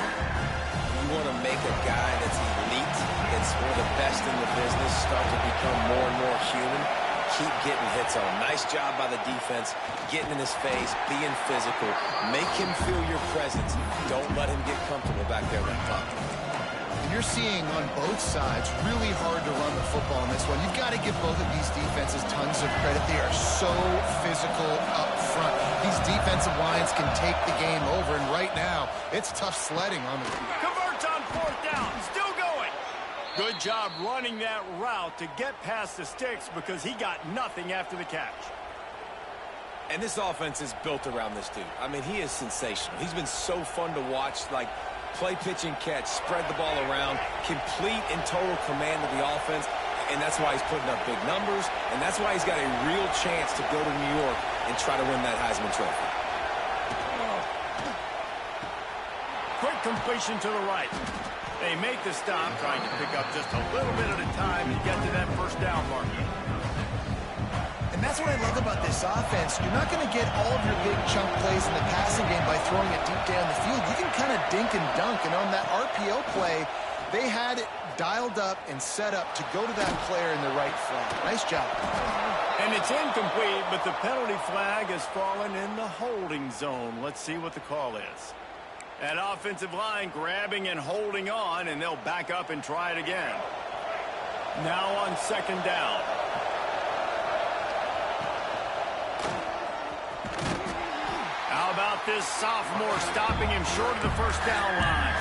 You want to make a guy that's elite, that's one of the best in the business, start to become more and more human. Keep getting hits on. Nice job by the defense, getting in his face, being physical. Make him feel your presence. Don't let him get comfortable back there in that pocket. You're seeing on both sides really hard to run the football in this one. You've got to give both of these defenses tons of credit. They are so physical up front. These defensive lines can take the game over, and right now, it's tough sledding on the field. Converts on 4th down, still going. Good job running that route to get past the sticks because he got nothing after the catch. And this offense is built around this dude. I mean, he is sensational. He's been so fun to watch, like, play, pitch, and catch, spread the ball around, complete and total command of the offense, and that's why he's putting up big numbers, and that's why he's got a real chance to go to New York and try to win that Heisman Trophy. Quick completion to the right. They make the stop, trying to pick up just a little bit at a time and get to that first down mark. And that's what I love about this offense. You're not going to get all of your big chunk plays in the passing game by throwing it deep down the field. You can kind of dink and dunk, and on that RPO play, they had it dialed up and set up to go to that player in the right flat. Nice job. And it's incomplete, but the penalty flag has fallen in the holding zone. Let's see what the call is. That offensive line grabbing and holding on, and they'll back up and try it again. Now on 2nd down. How about this sophomore stopping him short of the first down line?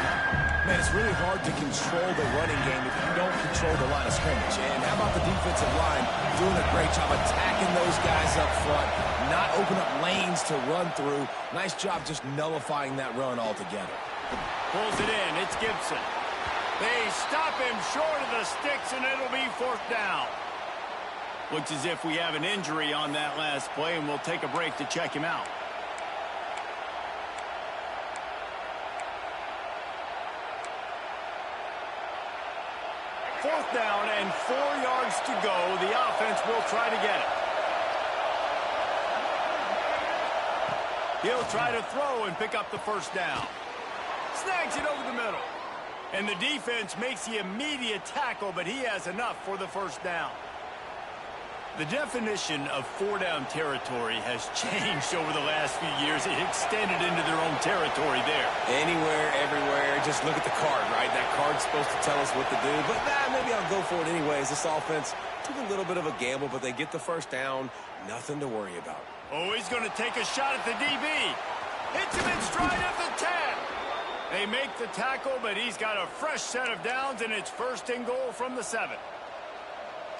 Man, it's really hard to control the running game if you don't control the line of scrimmage. And how about the defensive line doing a great job attacking those guys up front, not open up lanes to run through. Nice job just nullifying that run altogether. Pulls it in. It's Gibson. They stop him short of the sticks, and it'll be 4th down. Looks as if we have an injury on that last play, and we'll take a break to check him out. 4th down and 4 yards to go. The offense will try to get it. He'll try to throw and pick up the 1st down. Snags it over the middle. And the defense makes the immediate tackle, but he has enough for the 1st down. The definition of 4-down territory has changed over the last few years. It extended into their own territory there. Anywhere, everywhere, just look at the card, right? That card's supposed to tell us what to do, but maybe I'll go for it anyways. This offense took a little bit of a gamble, but they get the 1st down. Nothing to worry about. Oh, he's going to take a shot at the DB. Hits him in stride at the 10. They make the tackle, but he's got a fresh set of downs, and it's 1st and goal from the 7.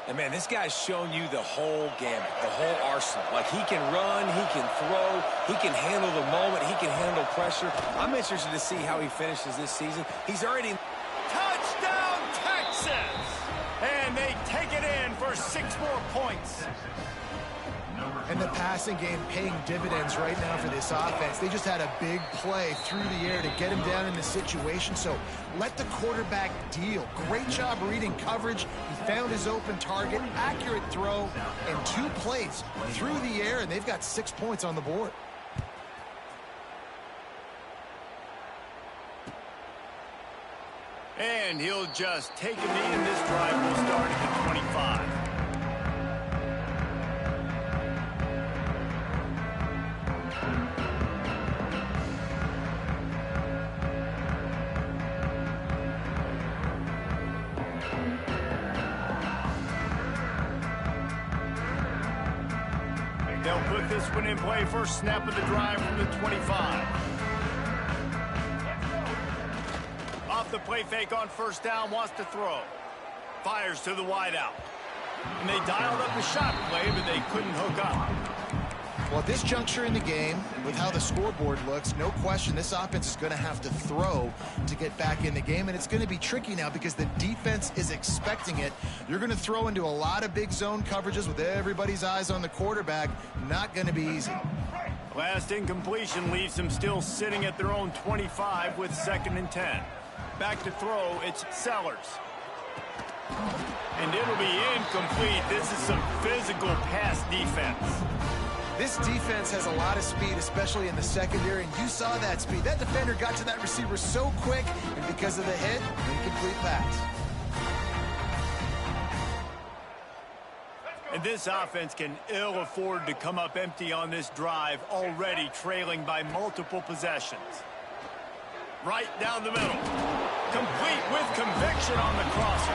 And, man, this guy's shown you the whole gamut, the whole arsenal. Like, he can run, he can throw, he can handle the moment, he can handle pressure. I'm interested to see how he finishes this season. He's already... Touchdown, Texas! And they take it in for 6 more points. And the passing game paying dividends right now for this offense. They just had a big play through the air to get him down in the situation. So let the quarterback deal. Great job reading coverage. He found his open target, accurate throw, and 2 plays through the air, and they've got 6 points on the board. And he'll just take a knee, and this drive will start at the 25. They'll put this one in play. First snap of the drive from the 25. Off the play fake on 1st down, wants to throw. Fires to the wideout. And they dialed up the shot play, but they couldn't hook up. Well, at this juncture in the game, with how the scoreboard looks, no question this offense is going to have to throw to get back in the game, and it's going to be tricky now because the defense is expecting it. You're going to throw into a lot of big zone coverages with everybody's eyes on the quarterback. Not going to be easy. Last incompletion leaves them still sitting at their own 25 with 2nd and 10. Back to throw, it's Sellers. And it'll be incomplete. This is some physical pass defense. This defense has a lot of speed, especially in the secondary, and you saw that speed. That defender got to that receiver so quick, and because of the hit, incomplete pass. And this offense can ill afford to come up empty on this drive, already trailing by multiple possessions. Right down the middle. Complete with conviction on the crosser.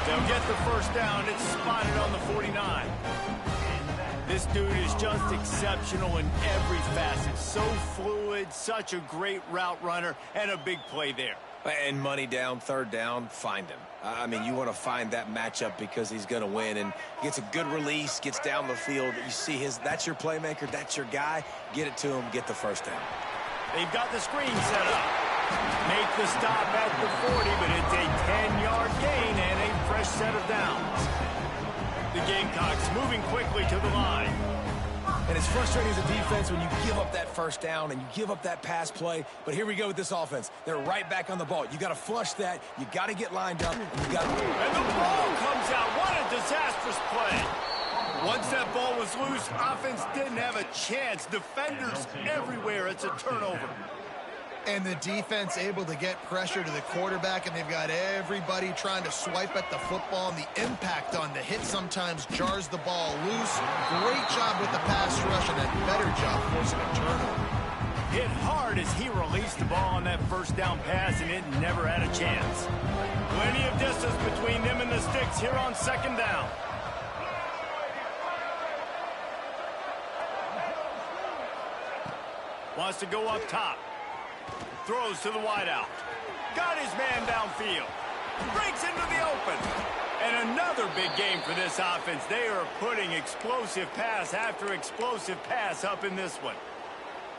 They'll get the 1st down. It's spotted on the 49. This dude is just exceptional in every facet. So fluid, such a great route runner, and a big play there. And money down, 3rd down, find him. I mean, you want to find that matchup because he's going to win, and gets a good release, gets down the field. You see that's your playmaker, that's your guy. Get it to him, get the 1st down. They've got the screen set up. Make the stop at the 40, but it's a 10-yard gain and a fresh set of downs. The Gamecocks moving quickly to the line. And it's frustrating as a defense when you give up that 1st down and you give up that pass play. But here we go with this offense. They're right back on the ball. You got to flush that. You got to get lined up. And you got to. And the ball comes out. What a disastrous play. Once that ball was loose, offense didn't have a chance. Defenders everywhere. It's a turnover. And the defense able to get pressure to the quarterback, and they've got everybody trying to swipe at the football, and the impact on the hit sometimes jars the ball loose. Great job with the pass rush, and a better job forcing a turnover. Hit hard as he released the ball on that 1st down pass, and it never had a chance. Plenty of distance between them and the sticks here on 2nd down. Wants to go up top. Throws to the wideout. Got his man downfield. Breaks into the open. And another big game for this offense. They are putting explosive pass after explosive pass up in this one.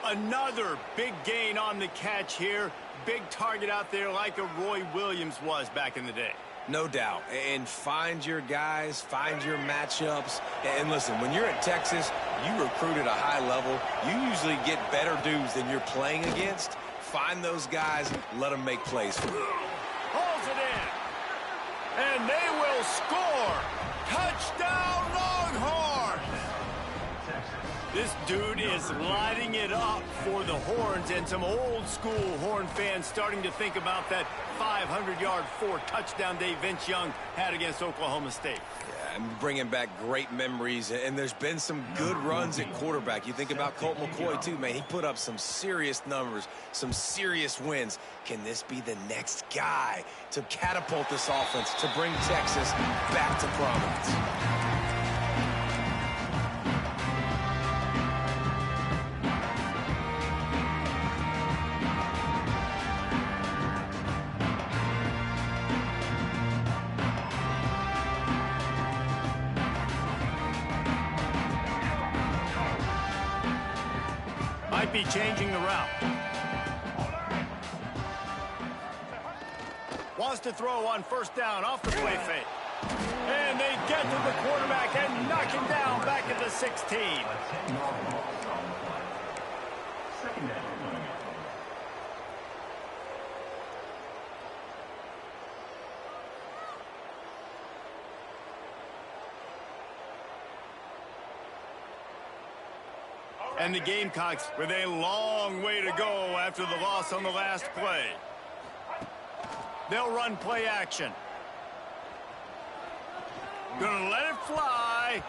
Another big gain on the catch here. Big target out there like a Roy Williams was back in the day. No doubt. And find your guys, find your matchups. And listen, when you're at Texas, you recruit at a high level. You usually get better dudes than you're playing against. Find those guys, let them make plays for you. Hauls it in. And they will score. Touchdown, Longhorns! This dude is lighting it up for the Horns, and some old-school Horn fans starting to think about that 500-yard, 4-touchdown day Vince Young had against Oklahoma State. Yeah, I'm bringing back great memories, and there's been some good runs at quarterback. You think about Colt McCoy, too, man. He put up some serious numbers, some serious wins. Can this be the next guy to catapult this offense, to bring Texas back to prominence? Might be changing the route. Wants to throw on first down off the play fake. And they get to the quarterback and knock him down back at the 16. Second down. And the Gamecocks with a long way to go after the loss on the last play. They'll run play action. Gonna let it fly.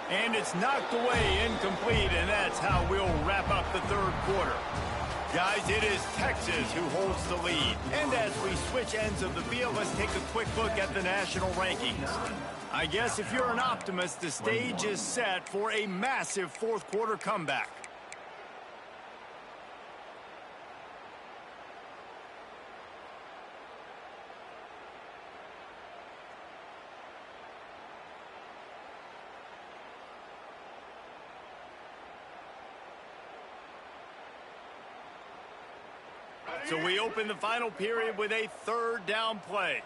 And it's knocked away, incomplete, and that's how we'll wrap up the third quarter. Guys, it is Texas who holds the lead. And as we switch ends of the field, let's take a quick look at the national rankings. I guess if you're an optimist, the stage is set for a massive fourth quarter comeback. So we open the final period with a third down play.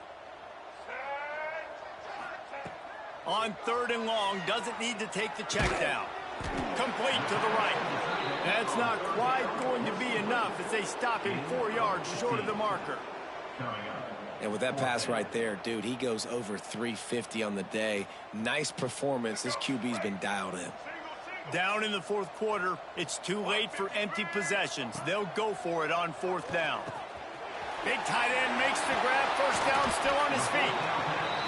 On third and long, doesn't need to take the check down. Complete to the right. That's not quite going to be enough as they stop him 4 yards short of the marker. And with that pass right there, dude, he goes over 350 on the day. Nice performance. This QB's been dialed in. Down in the fourth quarter, it's too late for empty possessions. They'll go for it on fourth down. Big tight end makes the grab. First down, still on his feet.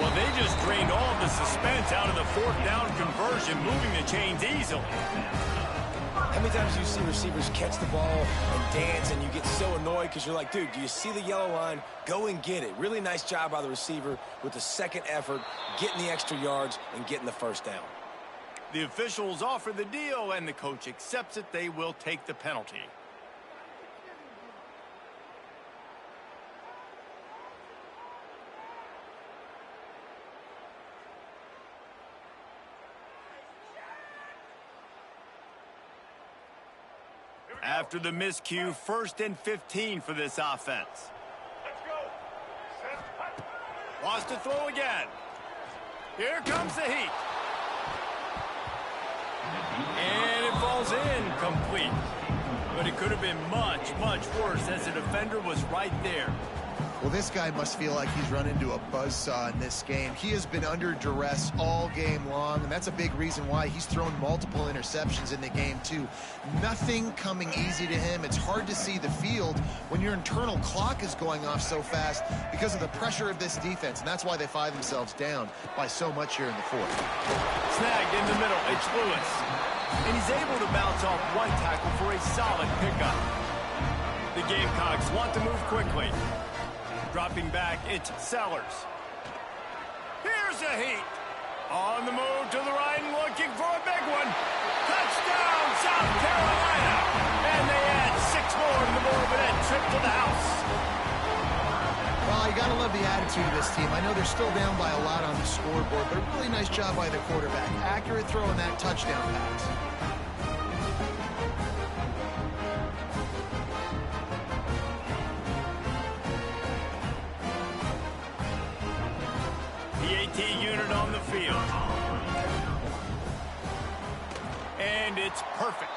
Well, they just drained all of the suspense out of the fourth down conversion, moving the chains easily. How many times do you see receivers catch the ball and dance and you get so annoyed because you're like, dude, do you see the yellow line? Go and get it. Really nice job by the receiver with the second effort, getting the extra yards and getting the first down. The officials offer the deal, and the coach accepts it. They will take the penalty. After the miscue, 1st and 15 for this offense. Wants to throw again. Here comes the heat. And it falls incomplete. But it could have been much, much worse as the defender was right there. Well, this guy must feel like he's run into a buzzsaw in this game. He has been under duress all game long, and that's a big reason why he's thrown multiple interceptions in the game, too. Nothing coming easy to him. It's hard to see the field when your internal clock is going off so fast because of the pressure of this defense, and that's why they find themselves down by so much here in the fourth. Snagged in the middle. It's Lewis. And he's able to bounce off one tackle for a solid pickup. The Gamecocks want to move quickly. Dropping back, it's Sellers. Here's a heat. On the move to the right and looking for a big one. Touchdown, South Carolina. And they add 6 more to the board with that trip to the house. Well, you got to love the attitude of this team. I know they're still down by a lot on the scoreboard, but a really nice job by the quarterback. Accurate throw in that touchdown pass. Unit on the field. And it's perfect.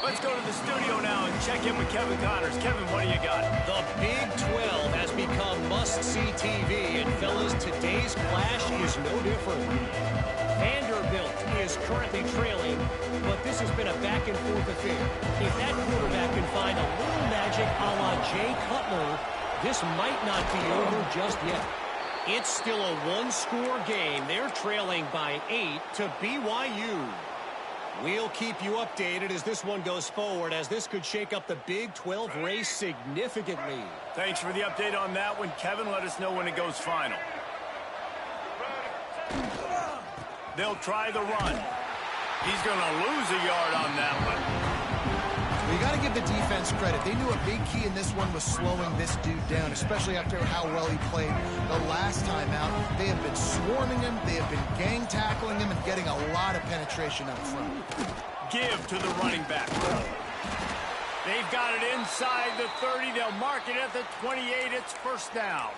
Let's go to the studio now and check in with Kevin Connors. Kevin, what do you got? The Big 12 has become must-see TV, and fellas, today's clash is no different. Vanderbilt is currently trailing, but this has been a back-and-forth affair. If that quarterback can find a little magic a la Jay Cutler, this might not be over just yet. It's still a one-score game. They're trailing by 8 to BYU. We'll keep you updated as this one goes forward, as this could shake up the Big 12 race significantly. Thanks for the update on that one, Kevin. Let us know when it goes final. They'll try the run. He's going to lose a yard on that one. You got to give the defense credit. They knew a big key in this one was slowing this dude down, especially after how well he played the last time out. They have been swarming him. They have been gang tackling him and getting a lot of penetration up front. Give to the running back. They've got it inside the 30. They'll mark it at the 28. It's first down.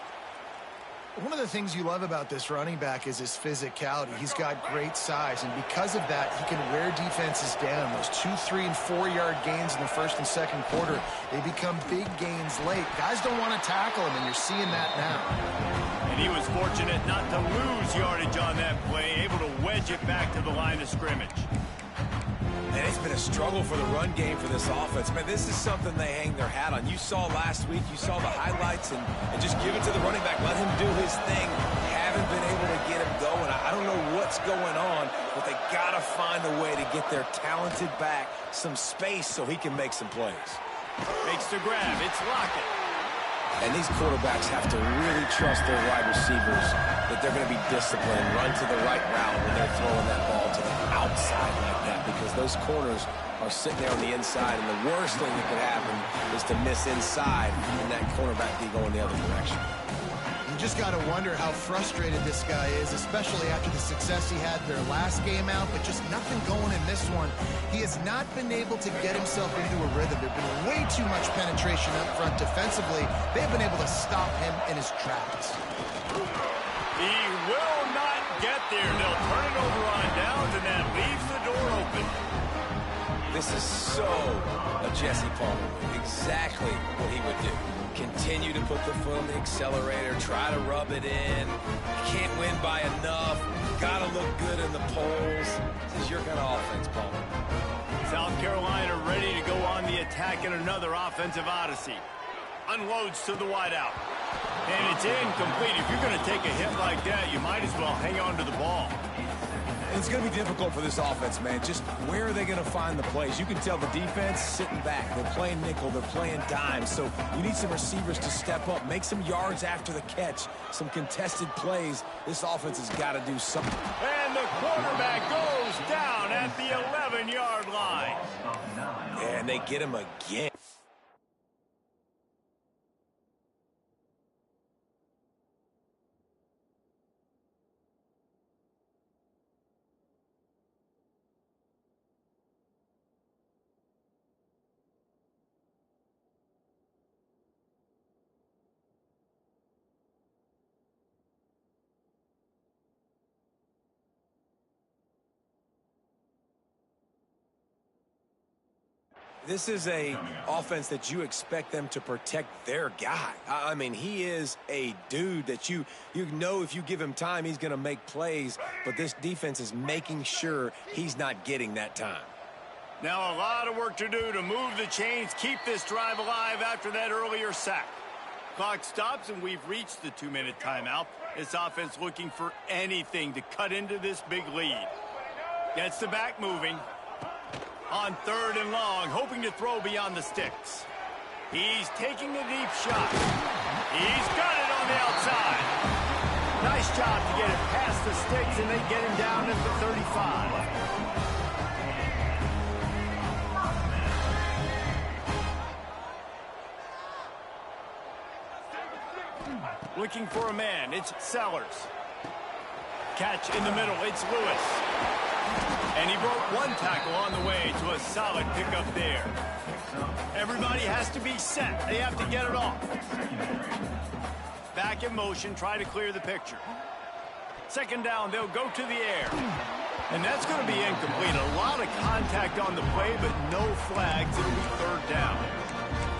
One of the things you love about this running back is his physicality. He's got great size, and because of that, he can wear defenses down. Those 2, 3, and 4-yard gains in the first and second quarter, they become big gains late. Guys don't want to tackle him, and you're seeing that now. And he was fortunate not to lose yardage on that play, able to wedge it back to the line of scrimmage. And it's been a struggle for the run game for this offense. Man, this is something they hang their hat on. You saw last week, you saw the highlights, and just give it to the running back. Let him do his thing. Haven't been able to get him going. I don't know what's going on, but they got to find a way to get their talented back some space so he can make some plays. Makes the grab. It's Lockett. And these quarterbacks have to really trust their wide receivers that they're going to be disciplined, run to the right route when they're throwing that ball to the outside like that, because those corners are sitting there on the inside, and the worst thing that could happen is to miss inside and that cornerback be going the other direction. You just got to wonder how frustrated this guy is, especially after the success he had their last game out, but just nothing going in this one. He has not been able to get himself into a rhythm. There's been way too much penetration up front defensively. They've been able to stop him in his tracks. He will not get there. They'll turn it over on downs, and that leaves the door open. This is so a Jesse Palmer move. Exactly what he would do. Continue to put the foot on the accelerator, try to rub it in. Can't win by enough. Got to look good in the polls. This is your kind of offense, Palmer. South Carolina ready to go on the attack in another offensive odyssey. Unloads to the wideout. And it's incomplete. If you're going to take a hit like that, you might as well hang on to the ball. It's going to be difficult for this offense, man. Just where are they going to find the plays? You can tell the defense sitting back. They're playing nickel. They're playing dime. So you need some receivers to step up, make some yards after the catch, some contested plays. This offense has got to do something. And the quarterback goes down at the 11-yard line. And they get him again. This is a offense that you expect them to protect their guy. I mean, he is a dude that you know if you give him time, he's going to make plays, but this defense is making sure he's not getting that time. Now a lot of work to do to move the chains, keep this drive alive after that earlier sack. Clock stops, and we've reached the 2-minute timeout. This offense looking for anything to cut into this big lead. Gets the back moving. On 3rd and long, hoping to throw beyond the sticks. He's taking a deep shot. He's got it on the outside. Nice job to get it past the sticks, and they get him down at the 35. Looking for a man, it's Sellers. Catch in the middle, it's Lewis. And he broke one tackle on the way to a solid pickup there. Everybody has to be set. They have to get it off. Back in motion, try to clear the picture. 2nd down, they'll go to the air. And that's going to be incomplete. A lot of contact on the play, but no flags. It'll be third down.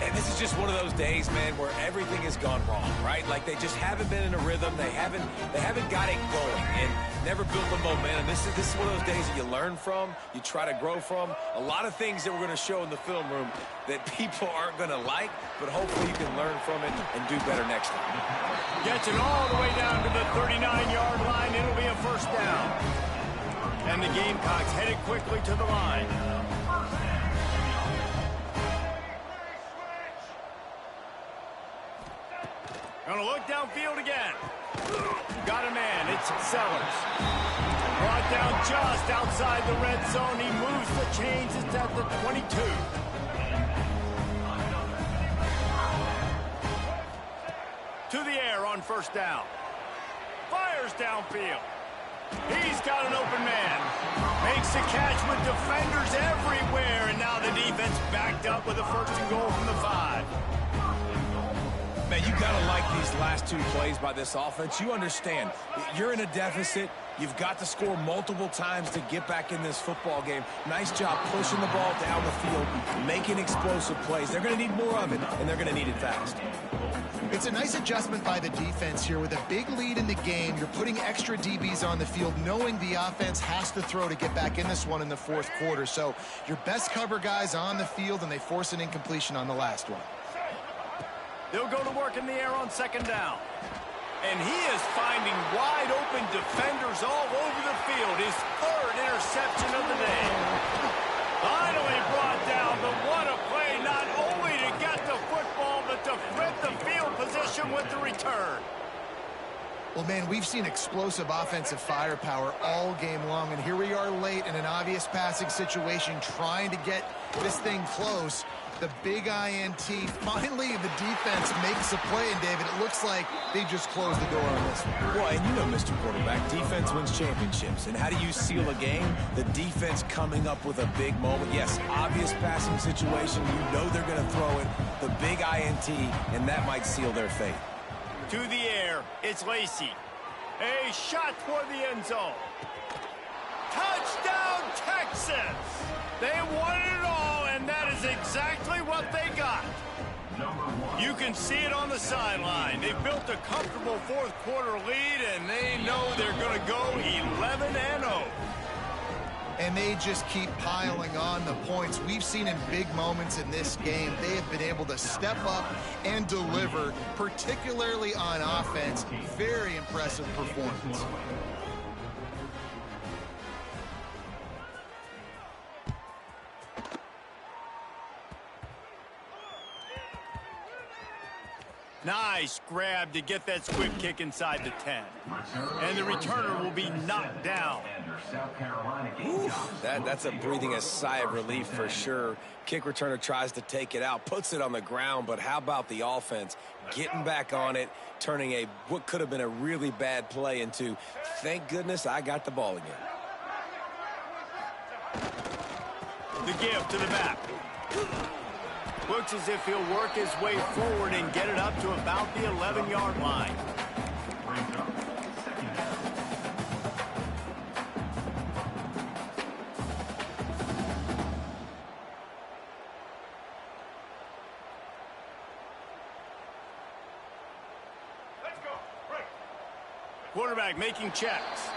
And this is just one of those days, man, where everything has gone wrong, right? Like they just haven't been in a rhythm. They haven't got it going and never built the momentum. This is one of those days that you learn from, you try to grow from. A lot of things that we're going to show in the film room that people aren't going to like, but hopefully you can learn from it and do better next time. Gets it all the way down to the 39-yard line. It'll be a first down. And the Gamecocks headed quickly to the line. Gonna look downfield again. Got a man. It's Sellers. Brought down just outside the red zone. He moves the chains. It's at the 22. To the air on first down. Fires downfield. He's got an open man. Makes the catch with defenders everywhere. And now the defense backed up with a first and goal from the 5. Man, you got to like these last two plays by this offense. You understand, you're in a deficit. You've got to score multiple times to get back in this football game. Nice job pushing the ball down the field, making explosive plays. They're going to need more of it, and they're going to need it fast. It's a nice adjustment by the defense here. With a big lead in the game, you're putting extra DBs on the field, knowing the offense has to throw to get back in this one in the fourth quarter. So your best cover guys on the field, and they force an incompletion on the last one. They'll go to work in the air on second down. And he is finding wide-open defenders all over the field. His third interception of the day. Finally brought down, but what a play, not only to get the football, but to flip the field position with the return. Well, man, we've seen explosive offensive firepower all game long, and here we are late in an obvious passing situation trying to get this thing close. The big INT. Finally, the defense makes a play, and David, it looks like they just closed the door on this one. Well, and you know, Mr. Quarterback, defense wins championships. And how do you seal a game? The defense coming up with a big moment. Yes, obvious passing situation. You know they're going to throw it. The big INT, and that might seal their fate. To the air, it's Lacey. A shot toward the end zone. Touchdown, Texas! They wanted it all, and that is exactly what they got. You can see it on the sideline. They've built a comfortable fourth quarter lead, and they know they're going to go 11-0. And they just keep piling on the points. We've seen in big moments in this game, they have been able to step up and deliver, particularly on offense. Very impressive performance. Nice grab to get that squib kick inside the 10. And the returner will be knocked down. Oof, that's a breathing a sigh of relief for sure. Kick returner tries to take it out, puts it on the ground, but how about the offense getting back on it, turning what could have been a really bad play into, thank goodness I got the ball again. The give to the back. Looks as if he'll work his way forward and get it up to about the 11-yard line. Quarterback making checks.